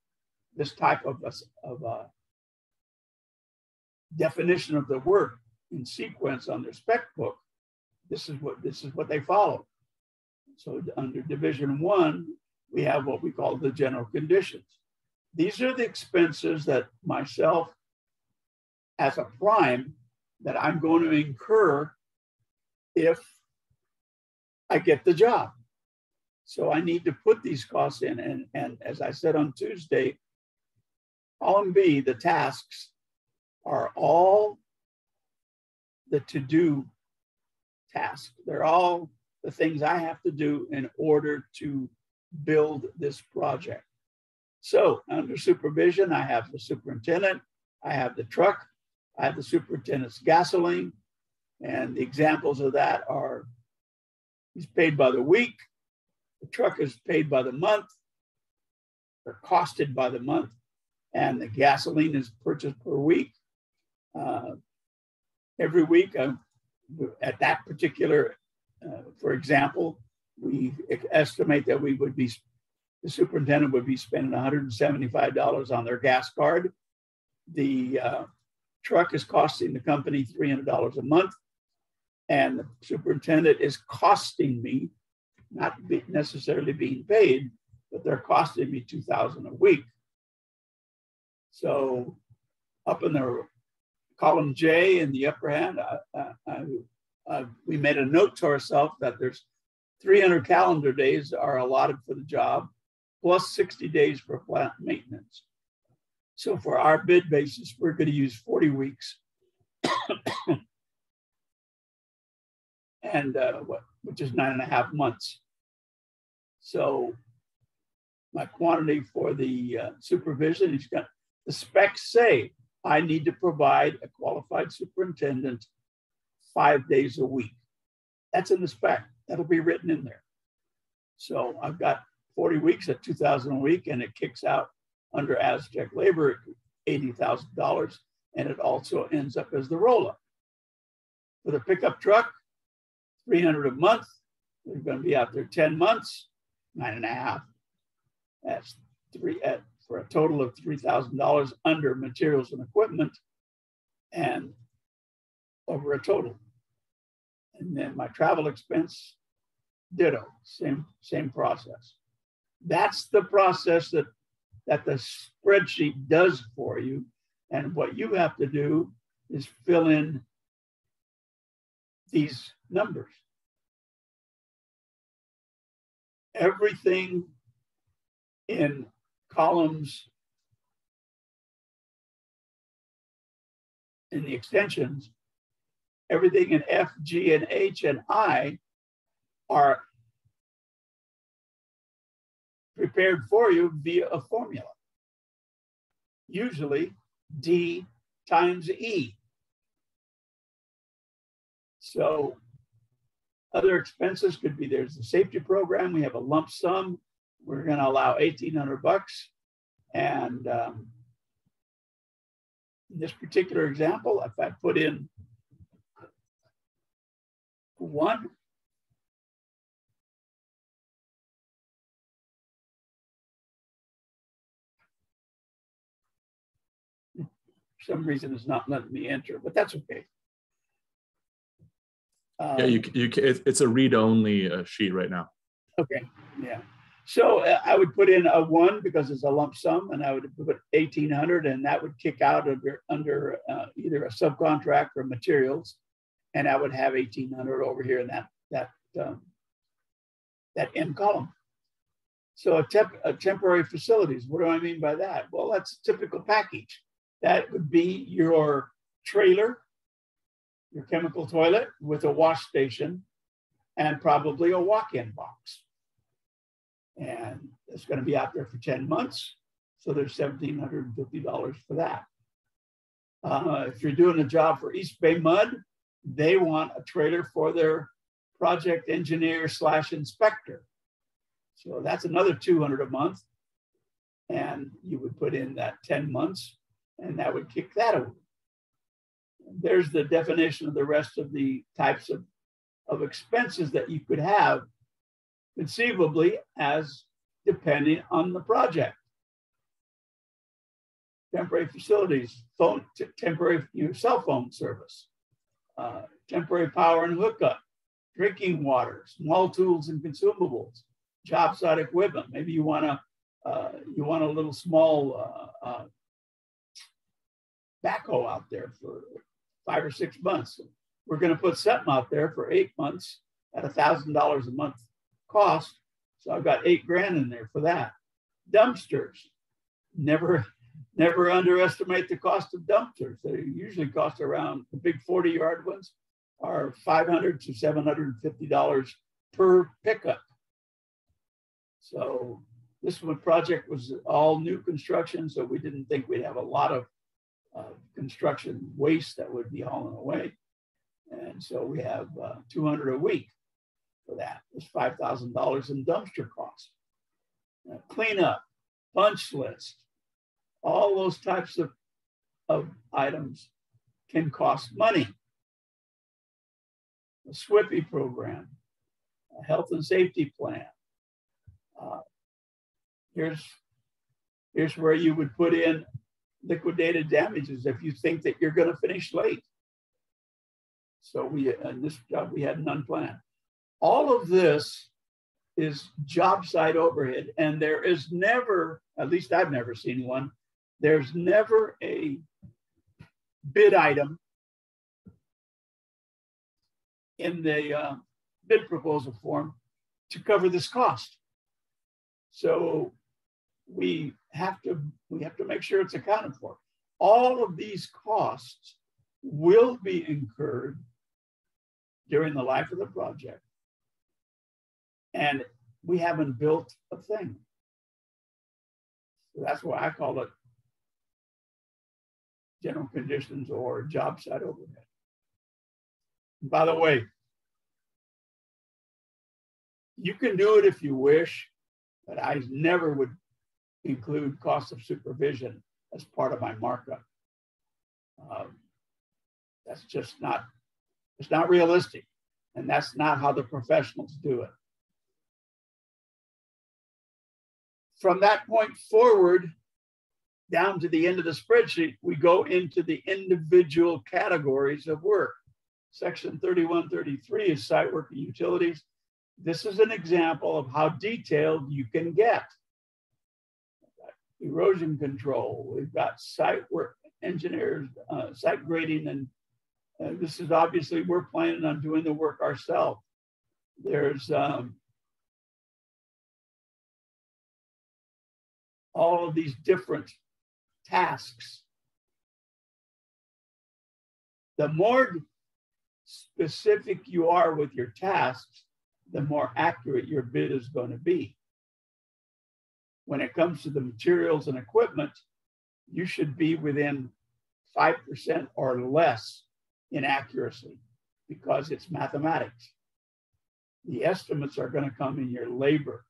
type of a definition of the work in sequence on their spec book. This is what they follow. So under Division 1, we have what we call the general conditions. These are the expenses that myself, as a prime, that I'm going to incur if I get the job. So I need to put these costs in. And as I said on Tuesday, column B, the tasks, are all the to-do tasks. They're all the things I have to do in order to build this project. So under supervision, I have the superintendent, I have the truck, I have the superintendent's gasoline, and the examples of that are he's paid by the week, the truck is paid by the month, or costed by the month, and the gasoline is purchased per week. Every week, at that particular, for example, we estimate that the superintendent would be spending $175 on their gas card. The truck is costing the company $300 a month, and the superintendent is costing me, not necessarily being paid, but they're costing me $2,000 a week. So up in the column J in the upper hand, we made a note to ourselves that there's 300 calendar days are allotted for the job, plus 60 days for plant maintenance. So for our bid basis, we're going to use 40 weeks, and which is 9.5 months. So my quantity for the supervision, he's got the specs say I need to provide a qualified superintendent 5 days a week. That's in the spec. That'll be written in there. So I've got 40 weeks at $2,000 a week, and it kicks out under Aztec labor at $80,000, and it also ends up as the roll-up. For the pickup truck, $300 a month. We're going to be out there 10 months, 9.5. That's for a total of $3,000 under materials and equipment, and over a total. And then my travel expense, ditto, same process. That's the process that the spreadsheet does for you. And what you have to do is fill in these numbers. Everything in columns in the extensions, everything in F, G, and H, and I are prepared for you via a formula. Usually D times E. So other expenses could be, there's the safety program, we have a lump sum, we're going to allow $1,800. And in this particular example, if I put in 1, for some reason it's not letting me enter, but that's okay. Yeah, it's a read-only sheet right now. Okay, yeah. So I would put in a 1 because it's a lump sum, and I would put 1,800, and that would kick out under either a subcontract or materials, and I would have 1,800 over here in that end column. So a temporary facilities. What do I mean by that? Well, that's a typical package. That would be your trailer, your chemical toilet with a wash station, and probably a walk-in box. And it's going to be out there for 10 months. So there's $1,750 for that. If you're doing a job for East Bay Mud, they want a trailer for their project engineer / inspector. So that's another $200 a month. And you would put in that 10 months, and that would kick that over. There's the definition of the rest of the types of expenses that you could have conceivably as depending on the project. Temporary facilities, temporary cell phone service, temporary power and hookup, drinking water, small tools and consumables, job site equipment. Maybe you want a little small backhoe out there for 5 or 6 months. We're going to put something out there for 8 months at $1,000 a month cost. So I've got $8,000 in there for that. Dumpsters. Never underestimate the cost of dumpsters. They usually cost around, the big 40-yard ones are $500 to $750 per pickup. So this one project was all new construction, so we didn't think we'd have a lot of construction waste that would be hauling away. And so we have $200 a week for that. It's $5,000 in dumpster costs. Cleanup, punch list, all those types of items can cost money. A SWIFI program, a health and safety plan. Here's where you would put in liquidated damages if you think that you're going to finish late. So in this job, we had none planned. All of this is job site overhead, and there is never, at least I've never seen one, there's never a bid item in the bid proposal form to cover this cost. So we have to make sure it's accounted for. All of these costs will be incurred during the life of the project. And we haven't built a thing. So that's why I call it general conditions or job site overhead. And by the way, you can do it if you wish, but I never would include cost of supervision as part of my markup. That's just not, it's not realistic. And that's not how the professionals do it. From that point forward, down to the end of the spreadsheet, we go into the individual categories of work. Section 3133 is site work and utilities. This is an example of how detailed you can get. Erosion control, we've got site work engineers, site grading, and this is obviously, we're planning on doing the work ourselves. There's all of these different tasks. The more specific you are with your tasks, the more accurate your bid is going to be. When it comes to the materials and equipment, you should be within 5% or less in accuracy because it's mathematics. The estimates are going to come in your labor.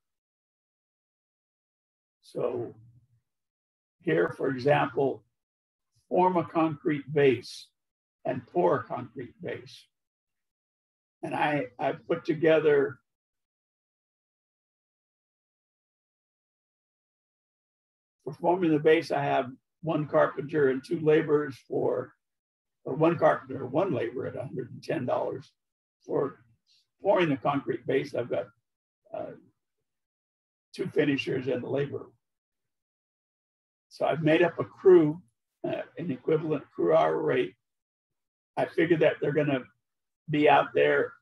So here, for example, form a concrete base and pour a concrete base. And I put together for forming the base, I have one carpenter and two laborers or one carpenter, one labor at $110. For pouring the concrete base, I've got two finishers and a laborer. So I've made up a crew, an equivalent crew hour rate. I figured that they're going to be out there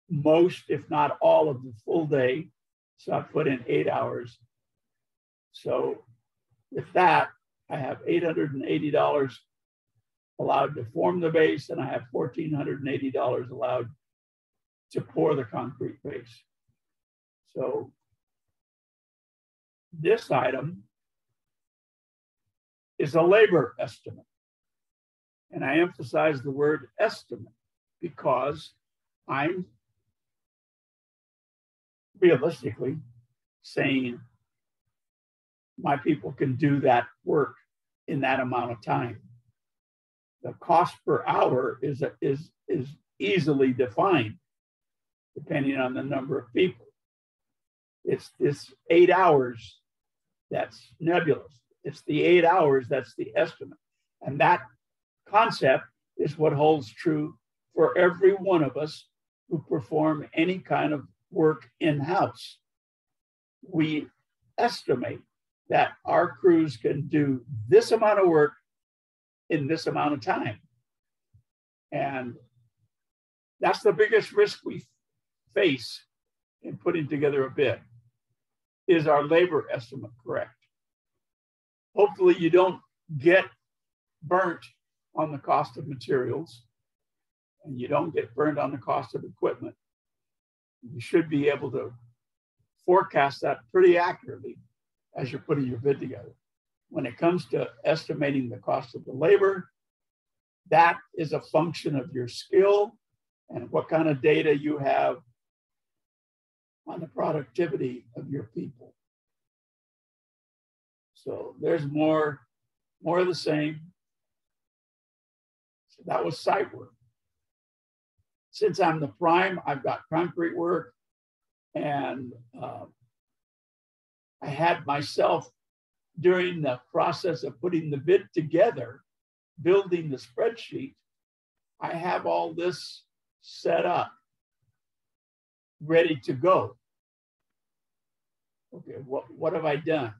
most, if not all, of the full day. So I put in 8 hours. So with that, I have $880 allowed to form the base, and I have $1,480 allowed to pour the concrete base. So this item is a labor estimate. And I emphasize the word estimate because I'm realistically saying my people can do that work in that amount of time. The cost per hour is easily defined depending on the number of people. It's this 8 hours that's nebulous. It's the 8 hours that's the estimate. And that concept is what holds true for every one of us who perform any kind of work in-house. We estimate that our crews can do this amount of work in this amount of time. And that's the biggest risk we face in putting together a bid. Is our labor estimate correct? Hopefully you don't get burnt on the cost of materials and you don't get burned on the cost of equipment. You should be able to forecast that pretty accurately as you're putting your bid together. When it comes to estimating the cost of the labor, that is a function of your skill and what kind of data you have on the productivity of your people. So there's more of the same. So that was site work. Since I'm the prime, I've got concrete work, and I had myself during the process of putting the bid together, building the spreadsheet, I have all this set up, ready to go. Okay, what have I done?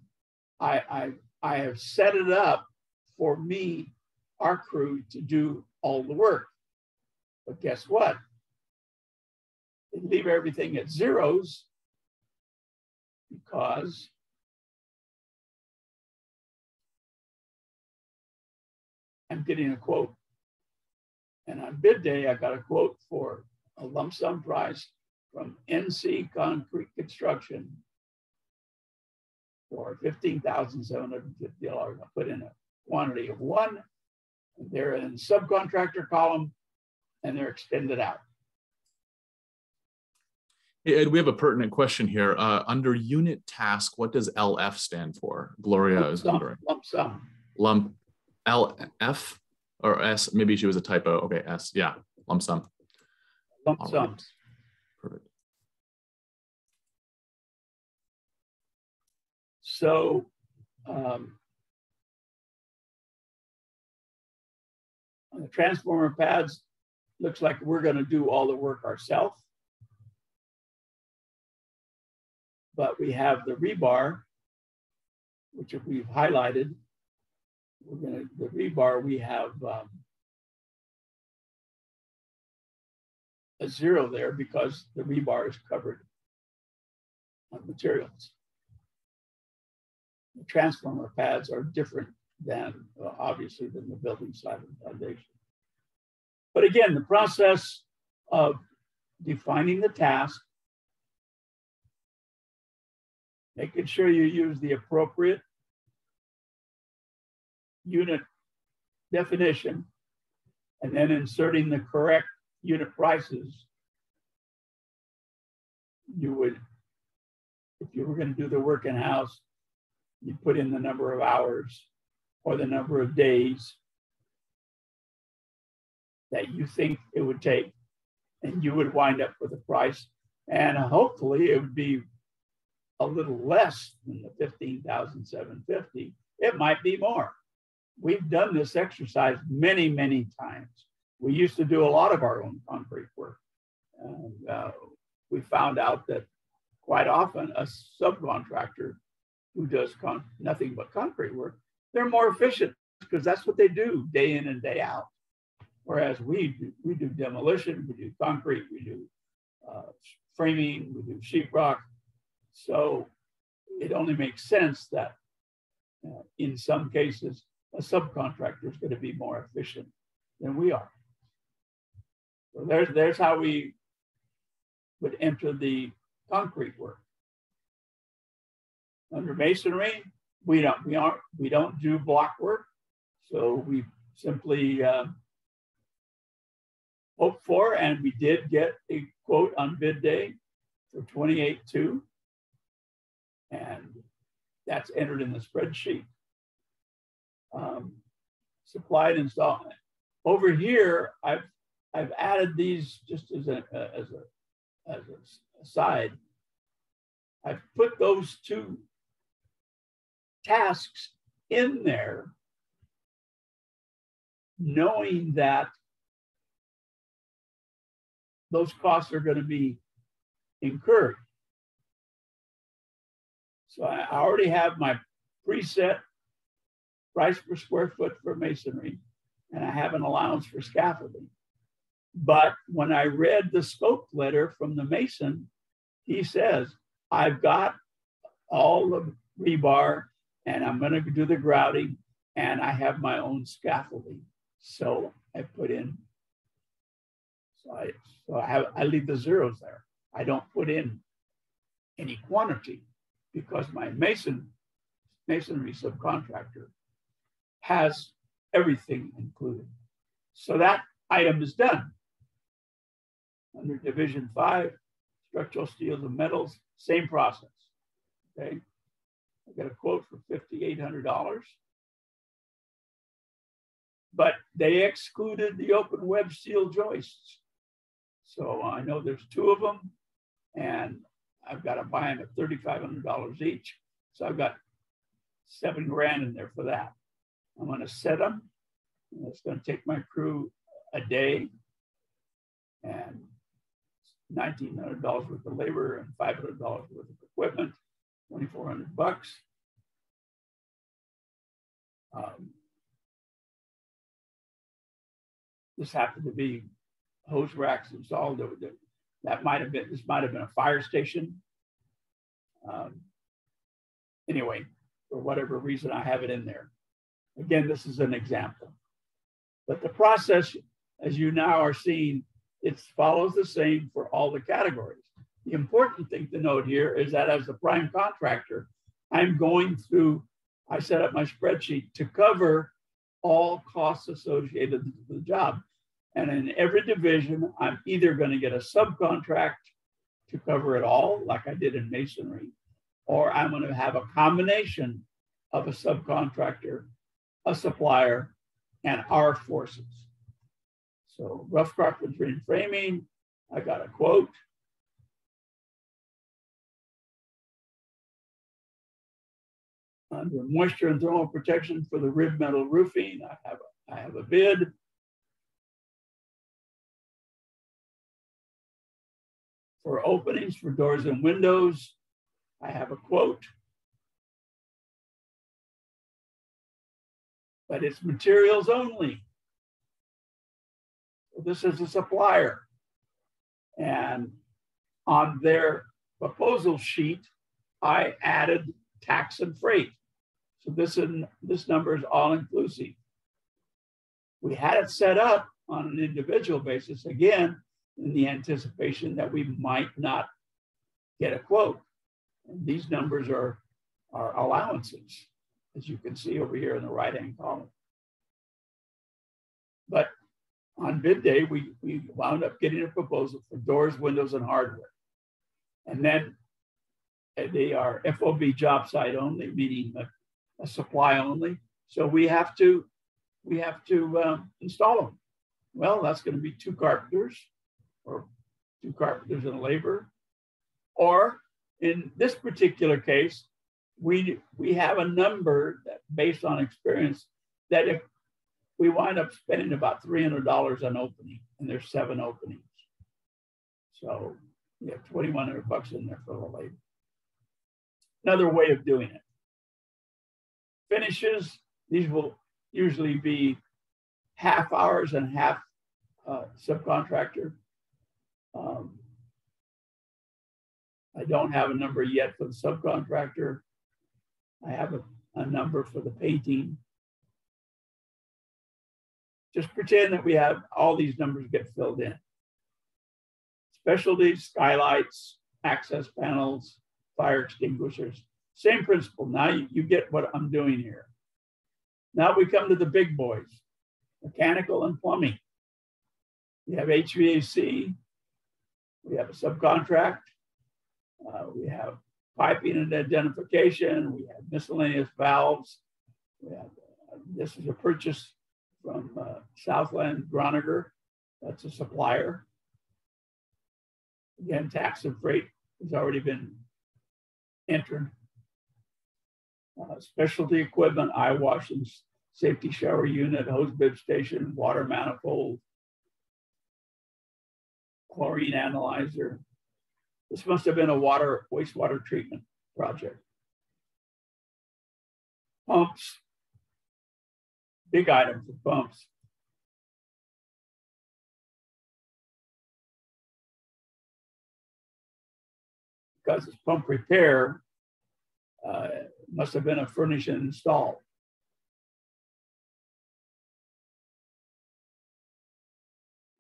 I have set it up for me, our crew, to do all the work. But guess what? They leave everything at zeros because I'm getting a quote. And on bid day, I got a quote for a lump sum price from NC Concrete Construction for $15,750. I put in a quantity of 1. They're in the subcontractor column and they're extended out. Hey, Ed, we have a pertinent question here. Under unit task, what does LF stand for? Gloria is wondering. Lump sum. Lump LF or S? Maybe she was a typo. Okay, S. Yeah, lump sum. Lump sum. Right. Perfect. So on the transformer pads, looks like we're going to do all the work ourselves. But we have the rebar, which we've highlighted. The rebar, we have a 0 there because the rebar is covered on materials. The transformer pads are different than, obviously, than the building side of the foundation. But again, the process of defining the task, making sure you use the appropriate unit definition, and then inserting the correct unit prices, you would, if you were going to do the work in-house, You put in the number of hours or the number of days that you think it would take, and you would wind up with a price. And hopefully it would be a little less than the $15,750. It might be more. We've done this exercise many, many times. We used to do a lot of our own concrete work. And we found out that quite often a subcontractor who does nothing but concrete work, they're more efficient because that's what they do day in and day out. Whereas we do demolition, we do concrete, we do framing, we do sheetrock. So it only makes sense that in some cases, a subcontractor is going to be more efficient than we are. So there's how we would enter the concrete work. Under masonry, we don't do block work, so we simply hope for, and we did get a quote on bid day for $28,200, and that's entered in the spreadsheet. Supplied and installed. Over here, I've added these just as a aside. I've put those two tasks in there, knowing that those costs are going to be incurred. So I already have my preset price per square foot for masonry, and I have an allowance for scaffolding. But when I read the scope letter from the mason, he says, I've got all the rebar and I'm going to do the grouting and I have my own scaffolding. So I put in, I leave the zeros there. I don't put in any quantity because my masonry subcontractor has everything included. So that item is done. Under Division 5, structural steels and metals, same process. Okay, I got a quote for $5,800, but they excluded the open web steel joists. So I know there's 2 of them, and I've got to buy them at $3,500 each. So I've got $7,000 in there for that. I'm going to set them. And it's going to take my crew a day and $1,900 worth of labor and $500 worth of equipment, $2,400. This happened to be hose racks installed. This might have been a fire station. Anyway, for whatever reason, I have it in there. Again, this is an example. But the process, as you now are seeing, it follows the same for all the categories. The important thing to note here is that as the prime contractor, I'm going through, I set up my spreadsheet to cover all costs associated with the job. And in every division, I'm either going to get a subcontract to cover it all, like I did in masonry, or I'm going to have a combination of a subcontractor, a supplier, and our forces. So rough carpentry and framing, I got a quote. Under moisture and thermal protection for the rib metal roofing, I have a bid. For openings for doors and windows, I have a quote. But it's materials only. So this is a supplier. And on their proposal sheet, I added tax and freight. So this number is all inclusive. We had it set up on an individual basis, again, in the anticipation that we might not get a quote. And these numbers are allowances, as you can see over here in the right-hand column. But on bid day, we wound up getting a proposal for doors, windows, and hardware. And then they are FOB job site only, meaning a supply only. So we have to install them. Well, that's going to be 2 carpenters, or 2 carpenters and a laborer. Or in this particular case, we have a number that, based on experience, that if we wind up spending about $300 on opening, and there's 7 openings. So you have $2,100 in there for the labor. Another way of doing it. Finishes, these will usually be half hours and half subcontractor. I don't have a number yet for the subcontractor. I have a number for the painting. Just pretend that we have all these numbers get filled in. Specialties, skylights, access panels, fire extinguishers. Same principle. Now you get what I'm doing here. Now we come to the big boys, mechanical and plumbing. We have HVAC. We have a subcontract. We have piping and identification. We have miscellaneous valves. We have, this is a purchase from Southland Groniger. That's a supplier. Again, tax and freight has already been entered. Specialty equipment, eye wash and safety shower unit, hose bib station, water manifold, chlorine analyzer. This must have been a wastewater treatment project. Pumps, big item for pumps. Because it's pump repair, must have been a furnish and install.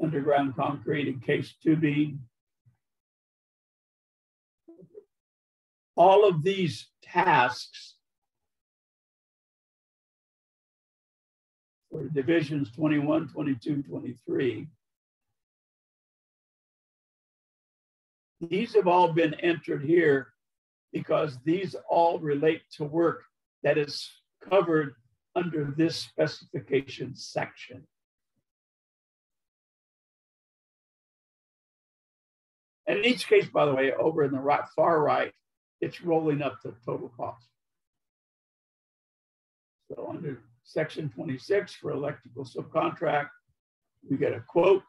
Underground concrete, encased tubing. All of these tasks for divisions 21, 22, 23, these have all been entered here because these all relate to work that is covered under this specification section. And in each case, by the way, over in the far right, it's rolling up the total cost. So under section 26 for electrical subcontract, we get a quote.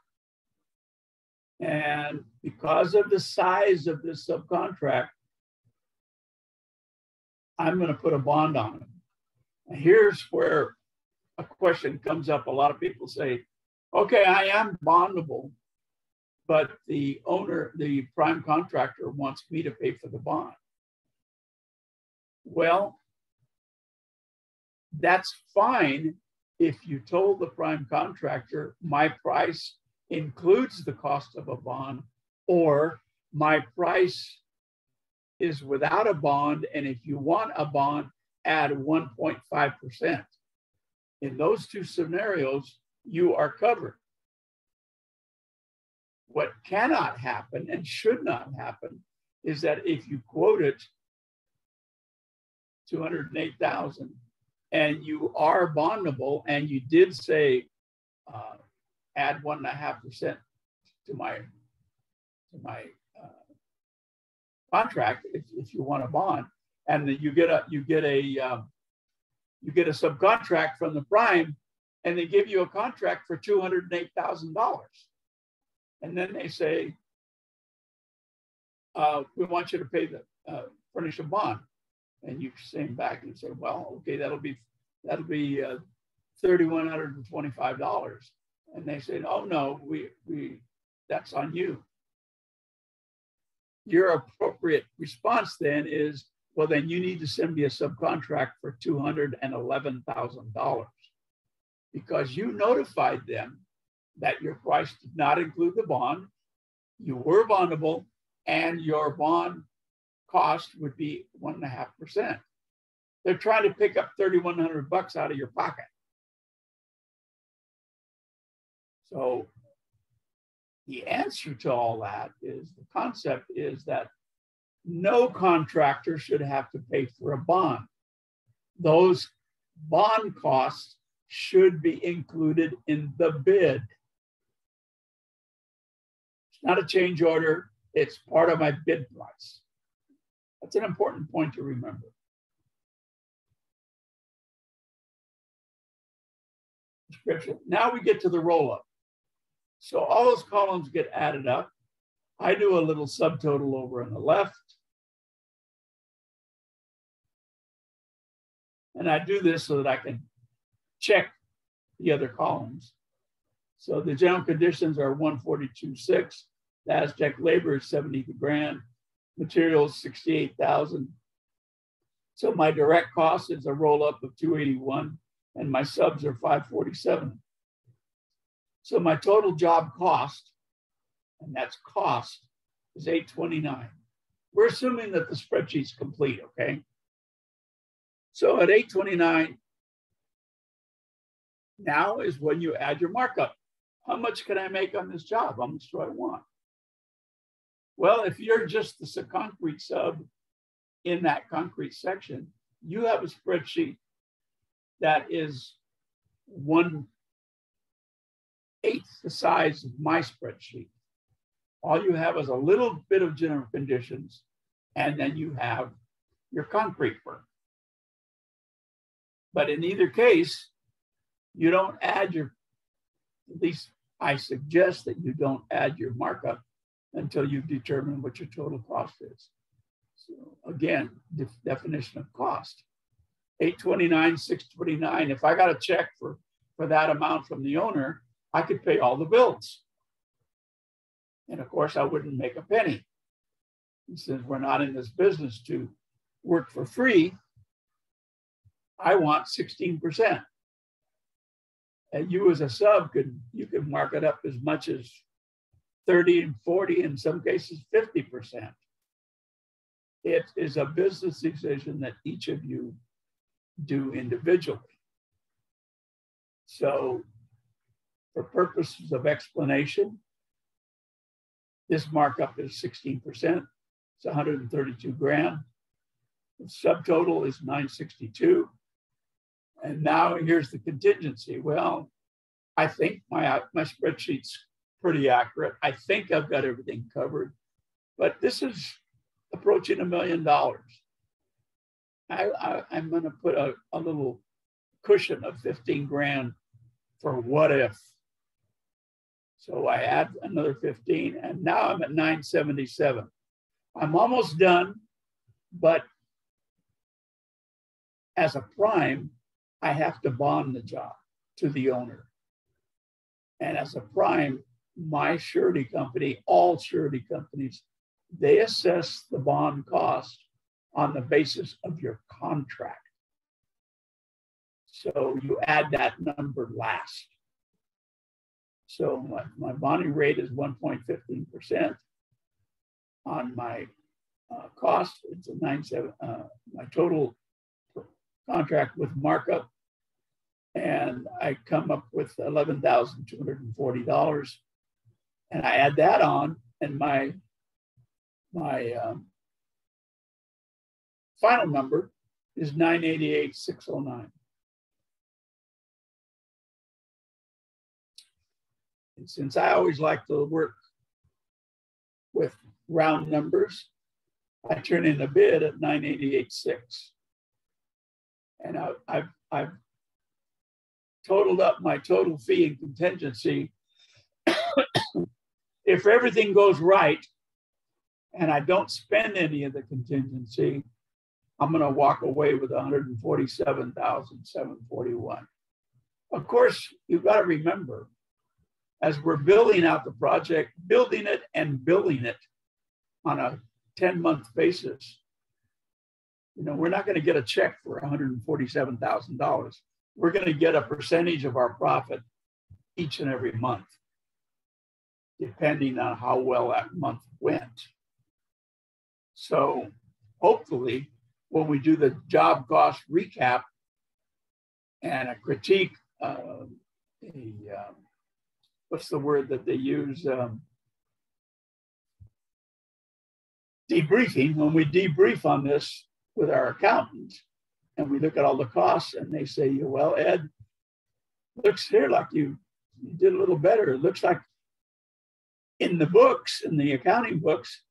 And because of the size of this subcontract, I'm going to put a bond on it. And here's where a question comes up. A lot of people say, okay, I am bondable, but the owner, the prime contractor, wants me to pay for the bond. Well, that's fine if you told the prime contractor, my price includes the cost of a bond, or my price is without a bond, and if you want a bond, add 1.5%. In those 2 scenarios, you are covered. What cannot happen and should not happen is that if you quote it $208,000 and you are bondable and you did say add 1.5% to my contract if you want a bond, and then you get a subcontract from the prime, and they give you a contract for $208,000, and then they say we want you to pay the furnish a bond, and you send back and say, well, okay, that'll be $3,125, and they say, oh no, we that's on you. Your appropriate response then is, well, then you need to send me a subcontract for $211,000 because you notified them that your price did not include the bond, you were bondable, and your bond cost would be 1.5%. They're trying to pick up $3,100 out of your pocket. So the answer to all that is, the concept is that no contractor should have to pay for a bond. those bond costs should be included in the bid. It's not a change order, it's part of my bid price. That's an important point to remember. Description. Now we get to the roll-up. So all those columns get added up. I do a little subtotal over on the left. And I do this so that I can check the other columns. So the general conditions are 142.6. The Aztec labor is 70 grand. Materials 68,000. So my direct cost is a roll up of 281, and my subs are 547. So my total job cost, and that's cost, is 829. We're assuming that the spreadsheet's complete, okay? So at 829, now is when you add your markup. How much can I make on this job? How much do I want? Well, if you're just the concrete sub in that concrete section, you have a spreadsheet that is 1/8 the size of my spreadsheet. All you have is a little bit of general conditions, and then you have your concrete work. But in either case, you don't add your, at least I suggest that you don't add your markup until you've determined what your total cost is. So again, the definition of cost. 829, 629. If I got a check for that amount from the owner, I could pay all the bills. And of course, I wouldn't make a penny. And since we're not in this business to work for free, I want 16%. And you as a sub you could mark it up as much as 30 and 40, in some cases 50%. It is a business decision that each of you do individually. So for purposes of explanation, this markup is 16%. It's 132 grand. The subtotal is 962. And now here's the contingency. Well, I think my spreadsheet's pretty accurate. I think I've got everything covered, but this is approaching $1 million. I'm going to put a little cushion of 15 grand for what if. So I add another 15, and now I'm at 977. I'm almost done, but as a prime, I have to bond the job to the owner. And as a prime, my surety company, all surety companies, they assess the bond cost on the basis of your contract. So you add that number last. So my bonding rate is 1.15%. On my cost, it's a 9.7. My total contract with markup, and I come up with $11,240, and I add that on, and my final number is 988,609. And since I always like to work with round numbers, I turn in a bid at 988,600. And I've totaled up my total fee and contingency. If everything goes right and I don't spend any of the contingency, I'm going to walk away with $147,741. Of course, you've got to remember, as we're building out the project, building it and billing it on a 10-month basis, you know, we're not going to get a check for $147,000. We're going to get a percentage of our profit each and every month, depending on how well that month went. So hopefully, when we do the job cost recap and a critique, what's the word that they use? Debriefing. When we debrief on this with our accountants and we look at all the costs, and they say, well, Ed, looks here like you did a little better. It looks like in the books, in the accounting books,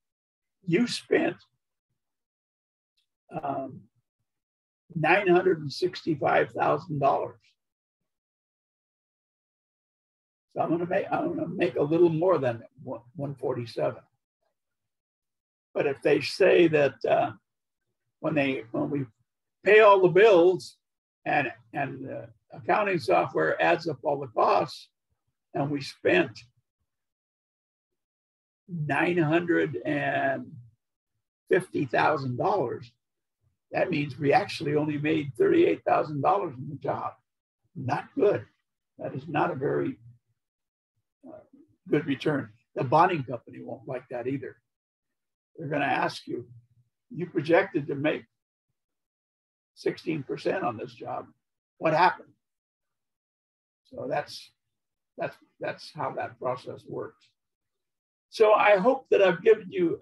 you spent $965,000. So I'm going to make a little more than 147. But if they say that when we pay all the bills and the accounting software adds up all the costs, and we spent $950,000, that means we actually only made $38,000 in the job. Not good. That is not a very good return. The bonding company won't like that either. They're going to ask you, you projected to make 16% on this job. What happened? So that's how that process works. So I hope that I've given you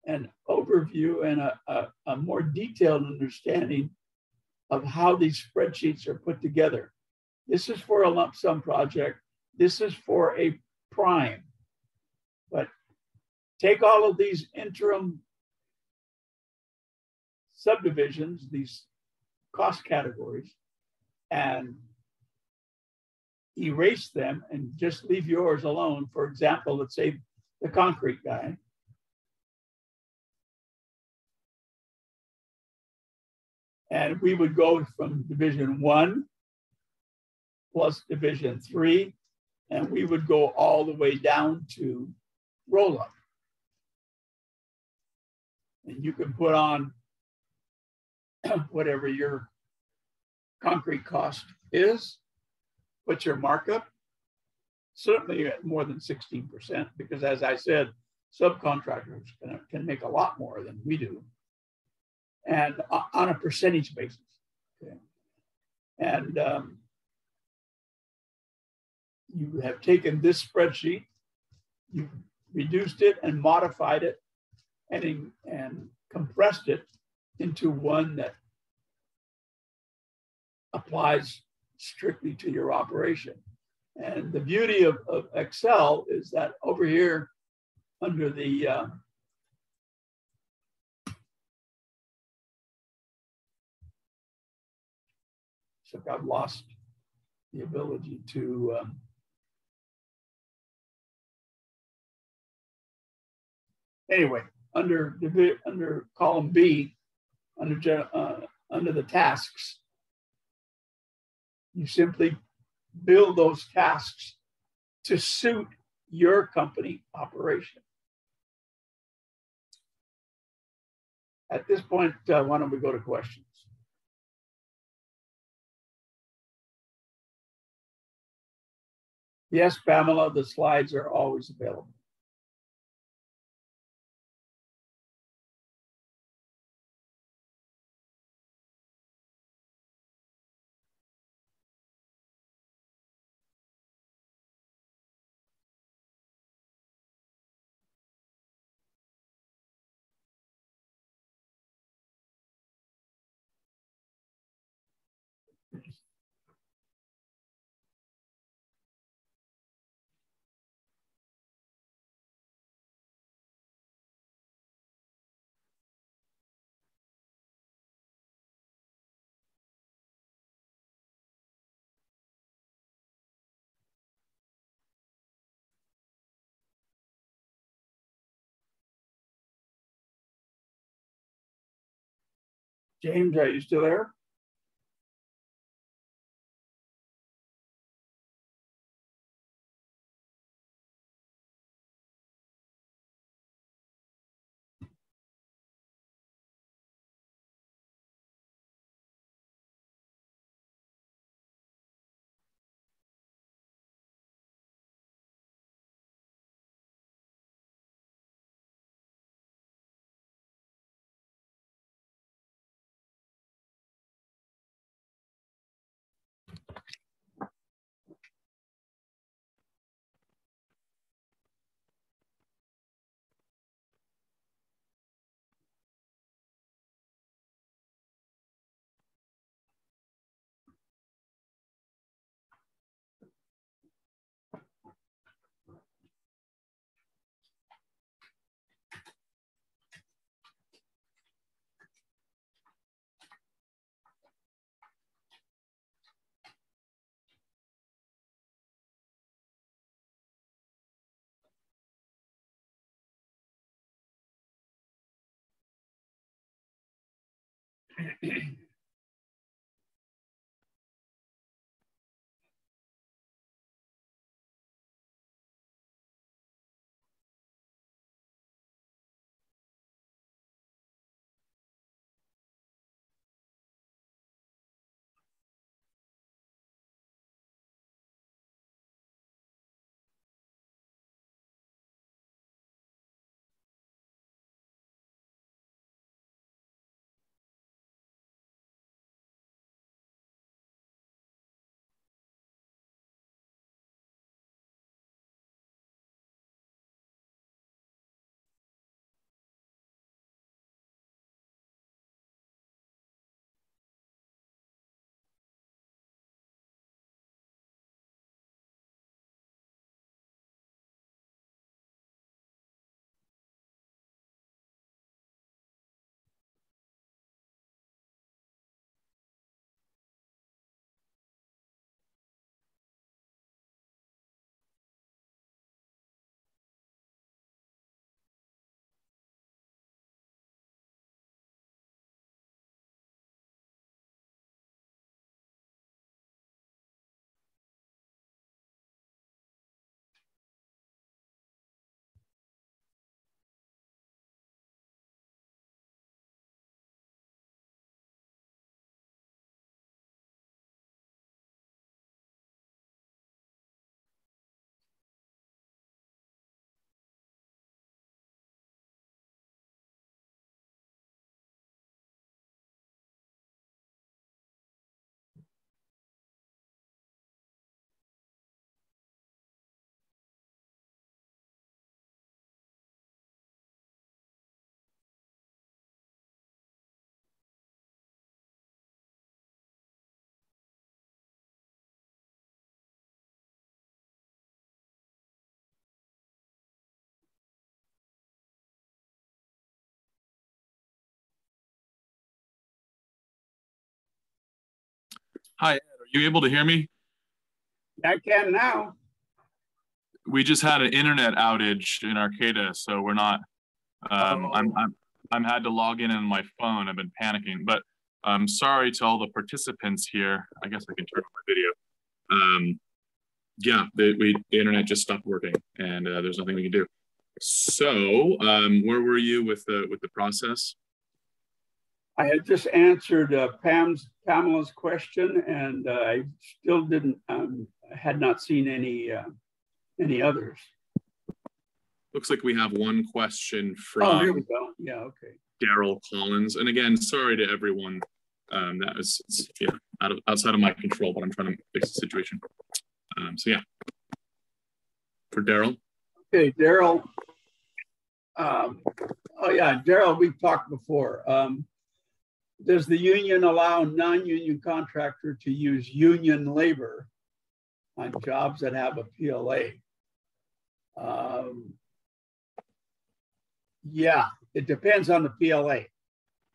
an overview and a more detailed understanding of how these spreadsheets are put together. This is for a lump sum project. This is for a prime. But take all of these interim subdivisions, these cost categories, and erase them and just leave yours alone. For example, let's say the concrete guy. And we would go from division 1 plus division 3, and we would go all the way down to roll up. And you can put on whatever your concrete cost is, what's your markup, certainly at more than 16%, because as I said, subcontractors can make a lot more than we do, and on a percentage basis. Okay. And you have taken this spreadsheet, you've reduced it and modified it and compressed it into one that applies strictly to your operation. And the beauty of Excel is that over here under the so I've lost the ability to anyway, under column B, under the tasks, you simply build those tasks to suit your company operation. At this point, why don't we go to questions? Yes, Pamela, the slides are always available. James, are you still there? Hi, Ed, are you able to hear me? I can now. We just had an internet outage in Arcata, so we're not. I'm had to log in on my phone. I've been panicking, but I'm sorry to all the participants here. I guess I can turn on my video. Yeah, the internet just stopped working, and there's nothing we can do. So, where were you with the process? I had just answered Pamela's question, and I still had not seen any others. Looks like we have one question from. Oh, here we go. Yeah, okay. Daryl Collins, and again, sorry to everyone. That was outside of my control, but I'm trying to fix the situation. So yeah, for Daryl. Okay, Daryl. Oh yeah, Daryl. We've talked before. Does the union allow non-union contractor to use union labor on jobs that have a PLA? Yeah, it depends on the PLA.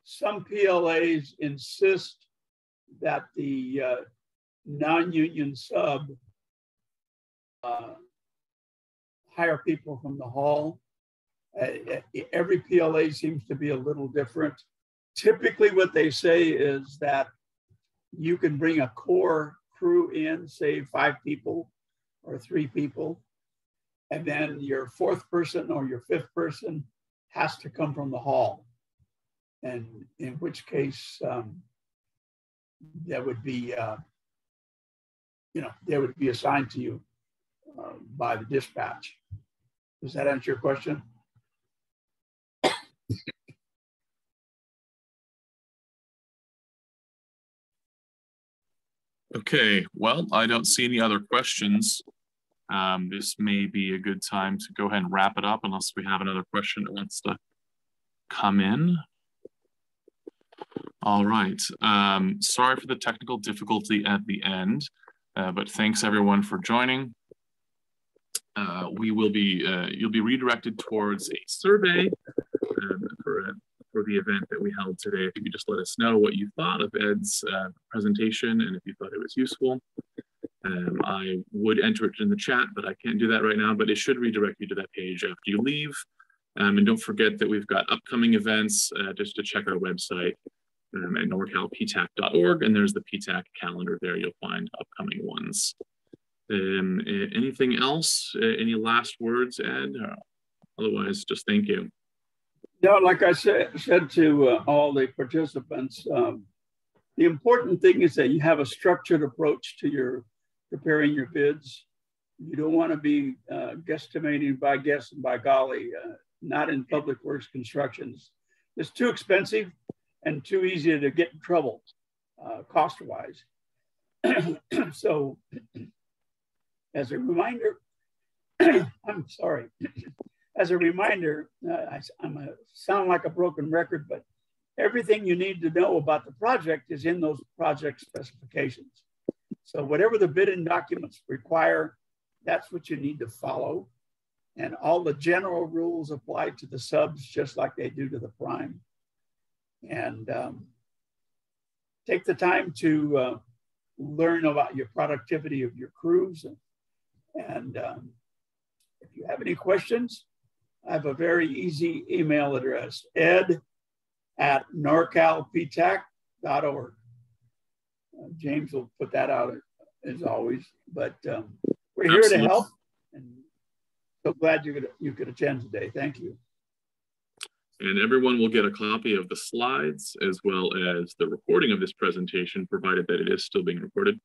Some PLAs insist that the non-union sub hire people from the hall. Every PLA seems to be a little different. Typically what they say is that you can bring a core crew in, say 5 people or 3 people, and then your 4th person or your 5th person has to come from the hall. And in which case that would be, they would be assigned to you by the dispatch. Does that answer your question? Okay, well, I don't see any other questions. This may be a good time to go ahead and wrap it up unless we have another question that wants to come in. All right, sorry for the technical difficulty at the end, but thanks everyone for joining. You'll be redirected towards a survey for the event that we held today. If you could just let us know what you thought of Ed's presentation and if you thought it was useful. I would enter it in the chat, but I can't do that right now, but it should redirect you to that page after you leave. And don't forget that we've got upcoming events, just to check our website. at norcalptac.org, and there's the PTAC calendar there. You'll find upcoming ones. Anything else? Any last words, Ed? Otherwise, just thank you. No, like I said to all the participants, the important thing is that you have a structured approach to your preparing your bids. You don't want to be guesstimating by guess and by golly, not in public works constructions. It's too expensive and too easy to get in trouble cost-wise. So as a reminder, I'm sorry. As a reminder, I sound like a broken record, but everything you need to know about the project is in those project specifications. So whatever the bidding documents require, that's what you need to follow. And all the general rules apply to the subs just like they do to the prime. And take the time to learn about your productivity of your crews. And if you have any questions, I have a very easy email address, ed@norcalptac.org. James will put that out as always, but we're here to help, and so glad you could attend today. Thank you. And everyone will get a copy of the slides as well as the recording of this presentation, provided that it is still being recorded.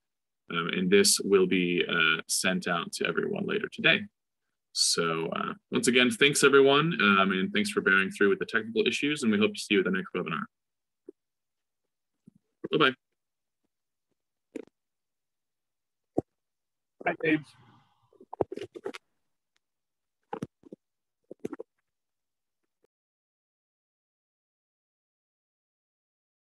And this will be sent out to everyone later today. So once again, thanks everyone, and thanks for bearing through with the technical issues, and we hope to see you at the next webinar. Bye-bye. Bye, James.